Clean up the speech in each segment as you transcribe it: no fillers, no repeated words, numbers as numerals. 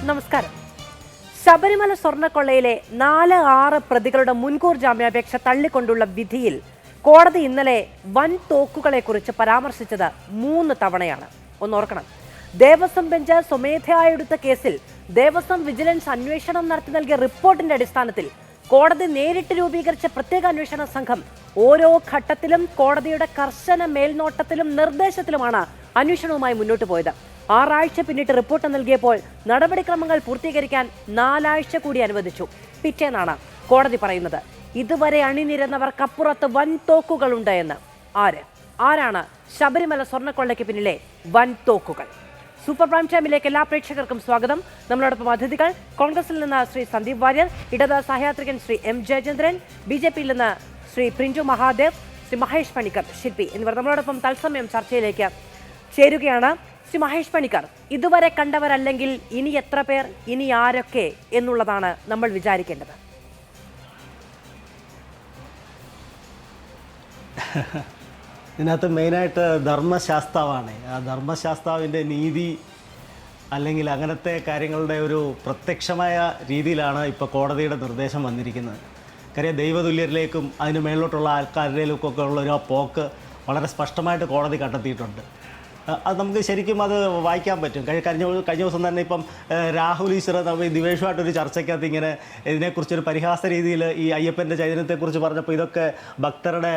നമസ്കാരം. ശബരിമല സ്വർണ്ണക്കൊള്ളയിലെ 4-6 പ്രതികളുടെ മുൻകൂർ ജാമ്യാപേക്ഷ തള്ളിക്കൊണ്ടുള്ള വിധിയിൽ കോടതി ഇന്നലെ വൻ തോക്കുകളെ കുറിച്ച് പരാമർശിച്ചത് 3 തവണയാണ്. ഒന്നോർക്കണം, ദേവസ്വം ബെഞ്ച് സ്വമേധയായി എടുത്ത കേസിൽ ദേവസ്വം വിജിലൻസ് അന്വേഷണം നടത്തി നൽകിയ റിപ്പോർട്ടിന്റെ അടിസ്ഥാനത്തിൽ കോടതി നേരിട്ട് രൂപീകരിച്ച പ്രത്യേക അന്വേഷണ സംഘം ഓരോ ഘട്ടത്തിലും കോടതിയുടെ കർശന മേൽനോട്ടത്തിലും നിർദ്ദേശത്തിലുമാണ് അന്വേഷണവുമായി മുന്നോട്ട് പോയത്. 6 ആഴ്ച പിന്നിട്ട് റിപ്പോർട്ട് നൽകിയപ്പോൾ നടപടിക്രമങ്ങൾ പൂർത്തീകരിക്കാൻ 4 ആഴ്ച കൂടി അനുവദിച്ചു. പിറ്റേന്നാണ് കോടതി പറയുന്നത് ഇതുവരെ അണിനിരന്നവർക്കപ്പുറത്ത് വൻ തോക്കുകളുണ്ട് എന്ന്. ആരാണ് ശബരിമല സ്വർണ്ണക്കൊള്ളയ്ക്ക് പിന്നിലെ വൻ തോക്കുകൾ? സൂപ്പർ പ്രൈം ടൈമിലേക്ക് എല്ലാ പ്രേക്ഷകർക്കും സ്വാഗതം. നമ്മളോടൊപ്പം അതിഥികൾ: കോൺഗ്രസിൽ നിന്ന് ശ്രീ സന്ദീപ് വാര്യർ, ഇടത് സഹയാത്രികൻ ശ്രീ എം ജയചന്ദ്രൻ, BJP-യിൽ നിന്ന് ശ്രീ പ്രിൻറ്റു മഹാദേവ്, ശ്രീ മഹേഷ് പണിക്കർ, ശില്പി എന്നിവർ നമ്മളോടൊപ്പം തത്സമയം ചർച്ചയിലേക്ക് ചേരുകയാണ്. ശ്രീ മഹേഷ് പണിക്കർ, ഇതുവരെ കണ്ടവരല്ലെങ്കിൽ ഇനി എത്ര പേർ, ഇനി ആരൊക്കെ എന്നുള്ളതാണ് നമ്മൾ വിചാരിക്കേണ്ടത്. ഇതിനകത്ത് മെയിനായിട്ട് ധർമ്മശാസ്താവാണ്. ആ ധർമ്മശാസ്താവിൻ്റെ നീതി അല്ലെങ്കിൽ അങ്ങനത്തെ കാര്യങ്ങളുടെ ഒരു പ്രത്യക്ഷമായ രീതിയിലാണ് ഇപ്പോൾ കോടതിയുടെ നിർദ്ദേശം വന്നിരിക്കുന്നത്. കാര്യം ദൈവതുല്യരിലേക്കും അതിന് മേളിലോട്ടുള്ള ആൾക്കാരിലേക്കൊക്കെ ഉള്ളൊരു ആ പോക്ക് വളരെ സ്പഷ്ടമായിട്ട് കോടതി കണ്ടെത്തിയിട്ടുണ്ട്. അത് നമുക്ക് ശരിക്കും അത് വായിക്കാൻ പറ്റും. കഴിഞ്ഞ ദിവസം തന്നെ ഇപ്പം രാഹുൽ ഈശ്വർ ദിവേഷുമായിട്ടൊരു ചർച്ചയ്ക്കകത്ത് ഇങ്ങനെ ഇതിനെക്കുറിച്ചൊരു പരിഹാസ രീതിയിൽ ഈ അയ്യപ്പൻ്റെ ചൈതന്യത്തെക്കുറിച്ച് പറഞ്ഞപ്പോൾ ഇതൊക്കെ ഭക്തരുടെ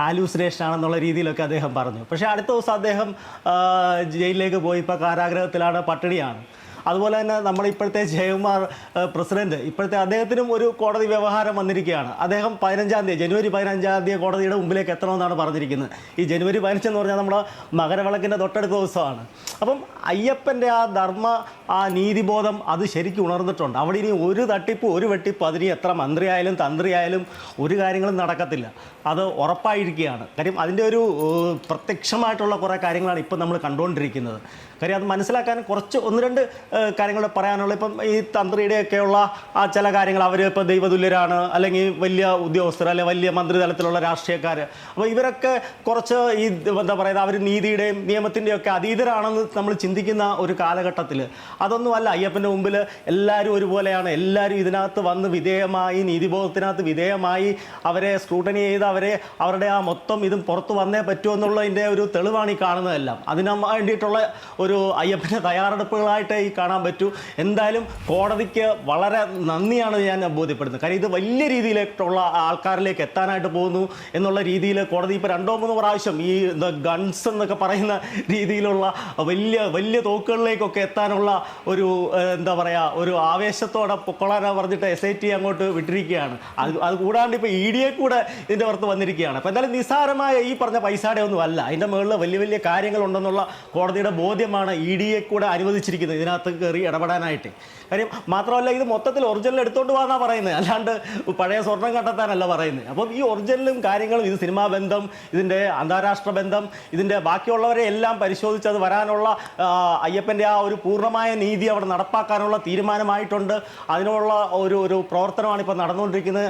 ഹാലൂസിനേഷൻ ആണെന്നുള്ള രീതിയിലൊക്കെ അദ്ദേഹം പറഞ്ഞു. പക്ഷേ അടുത്ത ദിവസം അദ്ദേഹം ജയിലിലേക്ക് പോയി, ഇപ്പോൾ കാരാഗ്രഹത്തിലാണ്, പട്ടിണിയാണ്. അതുപോലെ തന്നെ നമ്മുടെ ഇപ്പോഴത്തെ ജയകുമാർ പ്രസിഡന്റ്, ഇപ്പോഴത്തെ അദ്ദേഹത്തിനും ഒരു കോടതി വ്യവഹാരം വന്നിരിക്കുകയാണ്. അദ്ദേഹം ജനുവരി 15 കോടതിയുടെ മുമ്പിലേക്ക് എത്തണമെന്നാണ് പറഞ്ഞിരിക്കുന്നത്. ഈ ജനുവരി 15 എന്ന് പറഞ്ഞാൽ നമ്മുടെ മകരവിളക്കിൻ്റെ തൊട്ടടുത്ത ദിവസമാണ്. അപ്പം അയ്യപ്പൻ്റെ ആ നീതിബോധം അത് ശരിക്കും ഉണർന്നിട്ടുണ്ട്. അവിടെ ഇനി ഒരു തട്ടിപ്പ്, ഒരു വെട്ടിപ്പ്, അതിന് എത്ര മന്ത്രിയായാലും തന്ത്രിയായാലും ഒരു കാര്യങ്ങളും നടക്കത്തില്ല. അത് ഉറപ്പായിരിക്കുകയാണ്. കാര്യം അതിൻ്റെ ഒരു പ്രത്യക്ഷമായിട്ടുള്ള കുറേ കാര്യങ്ങളാണ് ഇപ്പം നമ്മൾ കണ്ടുകൊണ്ടിരിക്കുന്നത്. കാര്യം അത് മനസ്സിലാക്കാൻ കുറച്ച് 1-2 കാര്യങ്ങൾ പറയാനുള്ള. ഇപ്പം ഈ തന്ത്രിയുടെയൊക്കെയുള്ള ആ ചില കാര്യങ്ങൾ, അവർ ഇപ്പോൾ ദൈവതുല്യരാണ്, അല്ലെങ്കിൽ വലിയ ഉദ്യോഗസ്ഥർ, അല്ലെങ്കിൽ വലിയ മന്ത്രിതലത്തിലുള്ള രാഷ്ട്രീയക്കാർ. അപ്പോൾ ഇവരൊക്കെ കുറച്ച് ഈ എന്താ പറയുക, അവർ നീതിയുടെയും നിയമത്തിൻ്റെയും ഒക്കെ അതീതരാണെന്ന് നമ്മൾ ചിന്തിക്കുന്ന ഒരു കാലഘട്ടത്തിൽ അതൊന്നുമല്ല. അയ്യപ്പൻ്റെ മുമ്പിൽ എല്ലാവരും ഒരുപോലെയാണ്. എല്ലാവരും ഇതിനകത്ത് വന്ന് വിധേയമായി, നീതിബോധത്തിനകത്ത് വിധേയമായി അവരെ സ്ക്രൂട്ടനി ചെയ്ത് അവരുടെ ആ മൊത്തം ഇതും പുറത്ത് വന്നേ പറ്റുമെന്നുള്ളതിൻ്റെ ഒരു തെളിവാണ് ഈ കാണുന്നതെല്ലാം. അതിന് വേണ്ടിയിട്ടുള്ള ഒരു അയ്യപ്പൻ്റെ തയ്യാറെടുപ്പുകളായിട്ട് ഈ കാണാൻ പറ്റൂ. എന്തായാലും കോടതിക്ക് വളരെ നന്ദിയാണ് ഞാൻ ബോധ്യപ്പെടുന്നത്. കാര്യം ഇത് വലിയ രീതിയിലേക്കുള്ള ആൾക്കാരിലേക്ക് എത്താനായിട്ട് പോകുന്നു എന്നുള്ള രീതിയിൽ കോടതി ഇപ്പോൾ 2-3 പ്രാവശ്യം ഈ ഗൺസ് എന്നൊക്കെ പറയുന്ന രീതിയിലുള്ള വലിയ തോക്കുകളിലേക്കൊക്കെ എത്താനുള്ള ഒരു എന്താ പറയുക, ഒരു ആവേശത്തോടെ പൊക്കൊള്ളാനാണ് പറഞ്ഞിട്ട് SIT അങ്ങോട്ട് വിട്ടിരിക്കുകയാണ്. അത് കൂടാണ്ട് ഇപ്പോൾ ED കൂടെ ഇതിൻ്റെ പുറത്ത് വന്നിരിക്കുകയാണ്. അപ്പോൾ എന്തായാലും നിസ്സാരമായ ഈ പറഞ്ഞ പൈസയുടെ ഒന്നും അല്ല, അതിൻ്റെ മുകളിൽ വലിയ കാര്യങ്ങളുണ്ടെന്നുള്ള കോടതിയുടെ ബോധ്യമാണ് ED കൂടെ അനുവദിച്ചിരിക്കുന്നത് ഇതിനകത്ത് കയറി ഇടപെടാനായിട്ട്. കാര്യം മാത്രമല്ല, ഇത് മൊത്തത്തിൽ ഒറിജിനൽ എടുത്തുകൊണ്ട് പോകാനാണ് പറയുന്നത്, അല്ലാണ്ട് പഴയ സ്വർണം കണ്ടെത്താനല്ല പറയുന്നത്. അപ്പം ഈ ഒറിജിനലും കാര്യങ്ങളും, ഇത് സിനിമാ ബന്ധം, ഇതിൻ്റെ അന്താരാഷ്ട്ര ബന്ധം, ഇതിൻ്റെ ബാക്കിയുള്ളവരെ എല്ലാം പരിശോധിച്ച് അത് വരാനുള്ള അയ്യപ്പൻ്റെ ആ ഒരു പൂർണ്ണമായ നീതി അവിടെ നടപ്പാക്കാനുള്ള തീരുമാനമായിട്ടുണ്ട്. അതിനുള്ള ഒരു പ്രവർത്തനമാണ് ഇപ്പോൾ നടന്നുകൊണ്ടിരിക്കുന്നത്.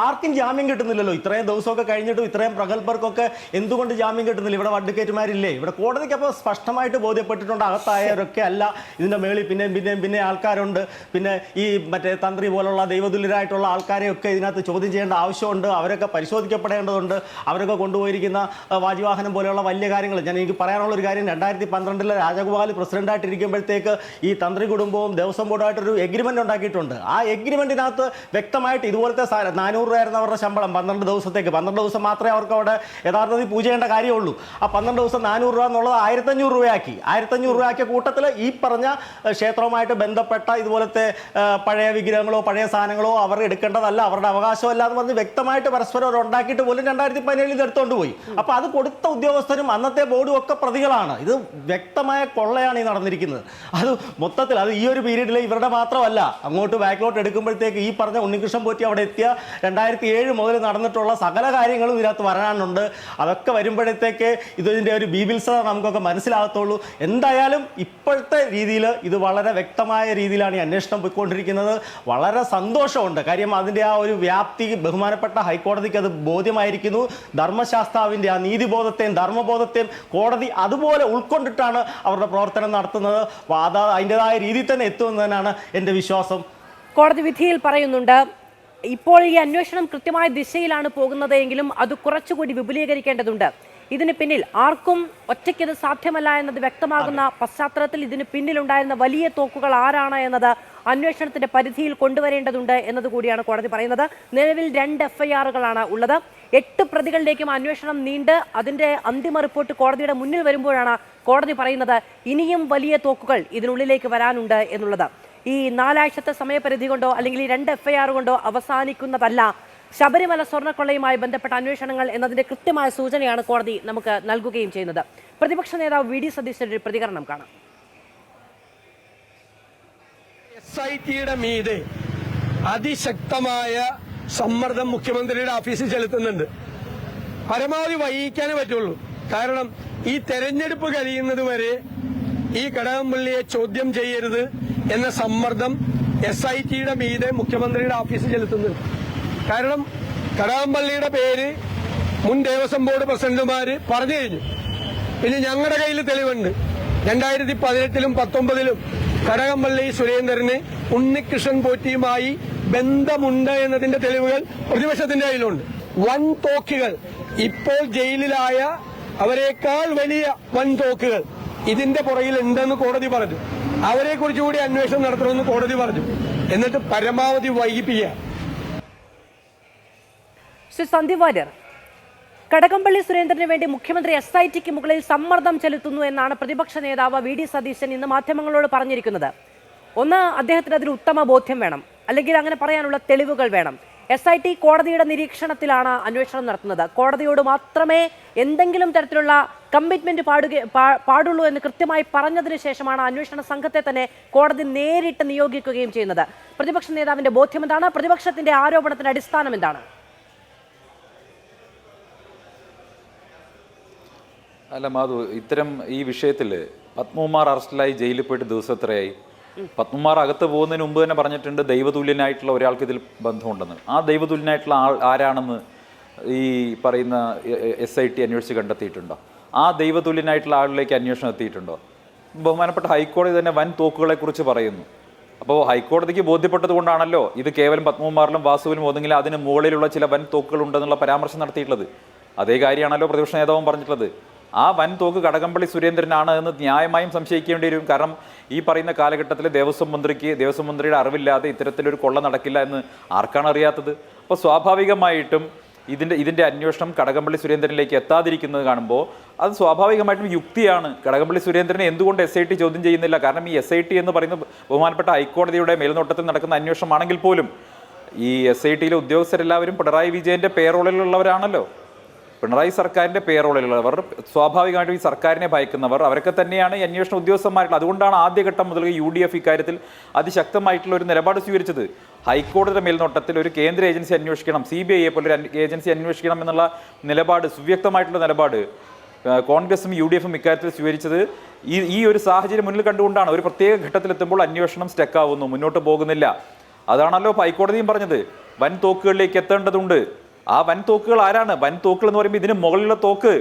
ആർക്കും ജാമ്യം കിട്ടുന്നില്ലല്ലോ. ഇത്രയും ദിവസമൊക്കെ കഴിഞ്ഞിട്ടും ഇത്രയും പ്രഗത്ഭർക്കൊക്കെ എന്തുകൊണ്ട് ജാമ്യം കിട്ടുന്നില്ല? ഇവിടെ അഡ്വക്കേറ്റുമാരില്ലേ? ഇവിടെ കോടതിക്ക് അപ്പോൾ സ്പഷ്ടമായിട്ട് ബോധ്യപ്പെട്ടിട്ടുണ്ട് അകത്തായവരൊക്കെ അല്ല, ഇതിൻ്റെ മേളിൽ പിന്നെ ആൾക്കാരുണ്ട്. പിന്നെ ഈ മറ്റേ തന്ത്രി പോലുള്ള ദൈവതുല്യരായിട്ടുള്ള ആൾക്കാരെയൊക്കെ ഇതിനകത്ത് ചോദ്യം ചെയ്യേണ്ട ആവശ്യമുണ്ട്. അവരൊക്കെ പരിശോധിക്കപ്പെടേണ്ടതുണ്ട്. അവരൊക്കെ കൊണ്ടുപോയിരിക്കുന്ന വാജിവാഹനം പോലെയുള്ള വലിയ കാര്യങ്ങൾ. എനിക്ക് പറയാനുള്ളൊരു കാര്യം, 2012 രാജഗോപാൽ പ്രസിഡന്റായിട്ടിരിക്കുമ്പോഴത്തേക്ക് ഈ തന്ത്രി കുടുംബവും ദേവസ്വം ബോർഡുമായിട്ടൊരു എഗ്രിമെൻ്റ് ഉണ്ടാക്കിയിട്ടുണ്ട്. ആ എഗ്രിമെൻറ്റിനകത്ത് വ്യക്തമായിട്ട് ഇതുപോലത്തെ 400 രൂപയായിരുന്നു അവരുടെ ശമ്പളം 12 ദിവസത്തേക്ക്. 12 ദിവസം മാത്രമേ അവർക്ക് അവിടെ യഥാർത്ഥത്തിൽ പൂജ ചെയ്യേണ്ട കാര്യമുള്ളൂ. ആ 12 ദിവസം 400 രൂപ എന്നുള്ളത് 1500 രൂപയാക്കി. 1500 രൂപയാക്കിയ കൂട്ടത്തിൽ ഈ പറഞ്ഞ ക്ഷേത്രവുമായിട്ട് ബന്ധപ്പെട്ട ഇതുപോലത്തെ പഴയ വിഗ്രഹങ്ങളോ പഴയ സാധനങ്ങളോ അവർ എടുക്കേണ്ടതല്ല, അവരുടെ അവകാശമല്ല എന്ന് പറഞ്ഞ് വ്യക്തമായിട്ട് പരസ്പരം അവർ ഉണ്ടാക്കിയിട്ട് പോലും 2017 ഇത് എടുത്തുകൊണ്ട് പോയി. അപ്പോൾ അത് കൊടുത്ത ഉദ്യോഗസ്ഥരും അന്നത്തെ ബോർഡും ഒക്കെ പ്രതികളാണ്. ഇത് വ്യക്തമായ കൊള്ളയാണ് ഈ നടന്നിരിക്കുന്നത്. അത് മൊത്തത്തിൽ അത് ഈ ഒരു പീരീഡിൽ ഇവരുടെ മാത്രമല്ല, അങ്ങോട്ട് ബാക്കിലോട്ട് എടുക്കുമ്പോഴത്തേക്ക് ഈ പറഞ്ഞ ഉണ്ണികൃഷ്ണൻ പോറ്റി അവിടെ എത്തിയ 2007 മുതൽ നടന്നിട്ടുള്ള സകല കാര്യങ്ങളും ഇതിനകത്ത് വരാനുണ്ട്. അതൊക്കെ വരുമ്പോഴത്തേക്ക് ഇതിൻ്റെ ഒരു ബീബിത്സത നമുക്കൊക്കെ മനസ്സിലാകത്തുള്ളൂ. എന്തായാലും ഇപ്പോഴത്തെ രീതിയിൽ ഇത് വളരെ വ്യക്തമായ രീതിയിലാണ് ഈ അന്വേഷണം പോയിക്കൊണ്ടിരിക്കുന്നത്. വളരെ സന്തോഷമുണ്ട്. കാര്യം അതിൻ്റെ ആ ഒരു വ്യാപ്തി ബഹുമാനപ്പെട്ട ഹൈക്കോടതിക്ക് അത് ബോധ്യമായിരിക്കുന്നു. ധർമ്മശാസ്താവിൻ്റെ ആ നീതിബോധത്തെയും ധർമ്മബോധത്തെയും കോടതി അതുപോലെ ഉൾക്കൊണ്ടിട്ടാണ് അവരുടെ പ്രവർത്തനം നടത്തുന്നത്. അത് അതിൻ്റെതായ രീതിയിൽ തന്നെ എത്തുമെന്നതിനാണ് എൻ്റെ വിശ്വാസം. കോടതി വിധിയിൽ പറയുന്നുണ്ട്, ഇപ്പോൾ ഈ അന്വേഷണം കൃത്യമായ ദിശയിലാണ് പോകുന്നത് എങ്കിലും അത് കുറച്ചുകൂടി വിപുലീകരിക്കേണ്ടതുണ്ട്. ഇതിന് പിന്നിൽ ആർക്കും ഒറ്റയ്ക്കത് സാധ്യമല്ല എന്നത് വ്യക്തമാകുന്ന പശ്ചാത്തലത്തിൽ ഇതിന് പിന്നിലുണ്ടായിരുന്ന വലിയ തോക്കുകൾ ആരാണ് എന്നത് അന്വേഷണത്തിന്റെ പരിധിയിൽ കൊണ്ടുവരേണ്ടതുണ്ട് എന്നതുകൂടിയാണ് കോടതി പറയുന്നത്. നിലവിൽ 2 FIRകളാണ് ഉള്ളത്. 8 പ്രതികളിലേക്കും അന്വേഷണം നീണ്ട് അതിന്റെ അന്തിമ റിപ്പോർട്ട് കോടതിയുടെ മുന്നിൽ വരുമ്പോഴാണ് കോടതി പറയുന്നത് ഇനിയും വലിയ തോക്കുകൾ ഇതിനുള്ളിലേക്ക് വരാനുണ്ട് എന്നുള്ളത്. ഈ 4 ആഴ്ചത്തെ സമയപരിധി കൊണ്ടോ അല്ലെങ്കിൽ ഈ 2 FIR കൊണ്ടോ അവസാനിക്കുന്നതല്ല ശബരിമല സ്വർണ്ണക്കൊള്ളയുമായി ബന്ധപ്പെട്ട അന്വേഷണങ്ങൾ എന്നതിന്റെ കൃത്യമായ സൂചനയാണ് കോടതി നമുക്ക് നൽകുകയും ചെയ്യുന്നത്. പ്രതിപക്ഷ നേതാവ് VD സതീശന്റെ ഒരു പ്രതികരണം കാണാം. SITയുടെ മീതെ അതിശക്തമായ സമ്മർദ്ദം മുഖ്യമന്ത്രിയുടെ ഓഫീസിൽ ചെലുത്തുന്നുണ്ട്. പരമാവധി വൈകിക്കാനേ പറ്റുള്ളൂ. കാരണം ഈ തെരഞ്ഞെടുപ്പ് കഴിയുന്നത് വരെ ഈ കടകംപള്ളിയെ ചോദ്യം ചെയ്യരുത് എന്ന സമ്മർദ്ദം SITയുടെ മീതെ മുഖ്യമന്ത്രിയുടെ ഓഫീസിൽ ചെലുത്തുന്നുണ്ട്. കാരണം കടകംപള്ളിയുടെ പേര് മുൻ ദേവസ്വം ബോർഡ് പ്രസിഡന്റുമാര് പറഞ്ഞു കഴിഞ്ഞു. പിന്നെ ഞങ്ങളുടെ കയ്യിൽ തെളിവുണ്ട്. 2018-ലും 2019-ലും കടകംപള്ളി സുരേന്ദ്രന് ഉണ്ണികൃഷ്ണൻ പോറ്റിയുമായി ബന്ധമുണ്ട് എന്നതിന്റെ തെളിവുകൾ പ്രതിപക്ഷത്തിന്റെ കയ്യിലുണ്ട്. വൻ തോക്കുകൾ, ഇപ്പോൾ ജയിലിലായ അവരെക്കാൾ വലിയ വൻ തോക്കുകൾ ഇതിന്റെ പുറകിൽ ഉണ്ടെന്ന് കോടതി പറഞ്ഞു. അവരെ കുറിച്ചുകൂടി അന്വേഷണം നടത്തണമെന്ന് കോടതി പറഞ്ഞു. എന്നിട്ട് പരമാവധി വൈകിപ്പിക്കുക. ശ്രീ സന്ദീപ് വാര്യർ, കടകംപള്ളി സുരേന്ദ്രന് വേണ്ടി മുഖ്യമന്ത്രി SITക്ക് മുകളിൽ സമ്മർദ്ദം ചെലുത്തുന്നു എന്നാണ് പ്രതിപക്ഷ നേതാവ് VD സതീശൻ ഇന്ന് മാധ്യമങ്ങളോട് പറഞ്ഞിരിക്കുന്നത്. ഒന്ന്, അദ്ദേഹത്തിന് അതിൽ ഉത്തമ ബോധ്യം വേണം, അല്ലെങ്കിൽ അങ്ങനെ പറയാനുള്ള തെളിവുകൾ വേണം. SIT കോടതിയുടെ നിരീക്ഷണത്തിലാണ് അന്വേഷണം നടത്തുന്നത്. കോടതിയോട് മാത്രമേ എന്തെങ്കിലും തരത്തിലുള്ള കമ്മിറ്റ്മെന്റ് പാടുള്ളൂ എന്ന് കൃത്യമായി പറഞ്ഞതിന് ശേഷമാണ് അന്വേഷണ സംഘത്തെ തന്നെ കോടതി നേരിട്ട് നിയോഗിക്കുകയും ചെയ്യുന്നത്. പ്രതിപക്ഷ നേതാവിന്റെ ബോധ്യം എന്താണ്? പ്രതിപക്ഷത്തിന്റെ ആരോപണത്തിന്റെ അടിസ്ഥാനം എന്താണ്? അല്ല മാധു, ഇത്തരം ഈ വിഷയത്തിൽ പത്മകുമാർ അറസ്റ്റിലായി ജയിലിൽ പോയിട്ട് ദിവസം എത്രയായി? പത്മകുമാർ അകത്ത് പോകുന്നതിന് മുമ്പ് തന്നെ പറഞ്ഞിട്ടുണ്ട് ദൈവതുല്യനായിട്ടുള്ള ഒരാൾക്ക് ഇതിൽ ബന്ധമുണ്ടെന്ന്. ആ ദൈവതുല്യനായിട്ടുള്ള ആൾ ആരാണെന്ന് ഈ പറയുന്ന SIT അന്വേഷിച്ച് കണ്ടെത്തിയിട്ടുണ്ടോ? ആ ദൈവതുല്യനായിട്ടുള്ള ആളിലേക്ക് അന്വേഷണം എത്തിയിട്ടുണ്ടോ? ബഹുമാനപ്പെട്ട ഹൈക്കോടതി തന്നെ വൻ തോക്കുകളെ കുറിച്ച് പറയുന്നു. അപ്പോൾ ഹൈക്കോടതിക്ക് ബോധ്യപ്പെട്ടത് കൊണ്ടാണല്ലോ ഇത് കേവലം പത്മകുമാറിലും വാസുവിലും ഒതുങ്ങില്ല അതിന് മുകളിലുള്ള ചില വൻ തോക്കുകൾ ഉണ്ടെന്നുള്ള പരാമർശം നടത്തിയിട്ടുള്ളത്. അതേ കാര്യമാണല്ലോ പ്രതിപക്ഷ നേതാവും പറഞ്ഞിട്ടുള്ളത്. ആ വൻ തോക്ക് കടകംപള്ളി സുരേന്ദ്രനാണ് എന്ന് ന്യായമായും സംശയിക്കേണ്ടി വരും. കാരണം ഈ പറയുന്ന കാലഘട്ടത്തിൽ ദേവസ്വം മന്ത്രിയുടെ അറിവില്ലാതെ ഇത്തരത്തിലൊരു കൊള്ള നടക്കില്ല എന്ന് ആർക്കാണ് അറിയാത്തത്? അപ്പോൾ സ്വാഭാവികമായിട്ടും ഇതിൻ്റെ അന്വേഷണം കടകംപള്ളി സുരേന്ദ്രനിലേക്ക് എത്താതിരിക്കുന്നത് കാണുമ്പോൾ അത് സ്വാഭാവികമായിട്ടും യുക്തിയാണ്. കടകംപള്ളി സുരേന്ദ്രനെ എന്തുകൊണ്ട് SIT ചോദ്യം ചെയ്യുന്നില്ല? കാരണം ഈ SIT എന്ന് പറയുന്ന ബഹുമാനപ്പെട്ട ഹൈക്കോടതിയുടെ മേൽനോട്ടത്തിൽ നടക്കുന്ന അന്വേഷണമാണെങ്കിൽ പോലും ഈ SITയിലെ ഉദ്യോഗസ്ഥരെല്ലാവരും പിണറായി വിജയന്റെ പേറോളിലുള്ളവരാണല്ലോ. പിണറായി സർക്കാരിൻ്റെ പേറോളിലുള്ളവർ, സ്വാഭാവികമായിട്ടും ഈ സർക്കാരിനെ ഭയക്കുന്നവർ, അവരൊക്കെ തന്നെയാണ് ഈ അന്വേഷണ ഉദ്യോഗസ്ഥന്മാരുള്ളത്. അതുകൊണ്ടാണ് ആദ്യഘട്ടം മുതൽ UDF ഇക്കാര്യത്തിൽ അതിശക്തമായിട്ടുള്ള ഒരു നിലപാട് സ്വീകരിച്ചത്. ഹൈക്കോടതിയുടെ മേൽനോട്ടത്തിൽ ഒരു കേന്ദ്ര ഏജൻസി അന്വേഷിക്കണം, CBIയെ പോലൊരു ഏജൻസി അന്വേഷിക്കണം എന്നുള്ള നിലപാട്, സുവ്യക്തമായിട്ടുള്ള നിലപാട് കോൺഗ്രസും UDFും ഇക്കാര്യത്തിൽ സ്വീകരിച്ചത് ഈ ഒരു സാഹചര്യം മുന്നിൽ കണ്ടുകൊണ്ടാണ്. ഒരു പ്രത്യേക ഘട്ടത്തിലെത്തുമ്പോൾ അന്വേഷണം സ്റ്റക്കാവുന്നു, മുന്നോട്ട് പോകുന്നില്ല. അതാണല്ലോ ഹൈക്കോടതിയും പറഞ്ഞത്. വൻ തോക്കുകളിലേക്ക് എത്തേണ്ടതുണ്ട്. ആ വൻ തോക്കുകൾ ആരാണ്? വൻ തോക്കുകൾ എന്ന് പറയുമ്പോൾ ഇതിന് മുകളിലുള്ള തോക്ക്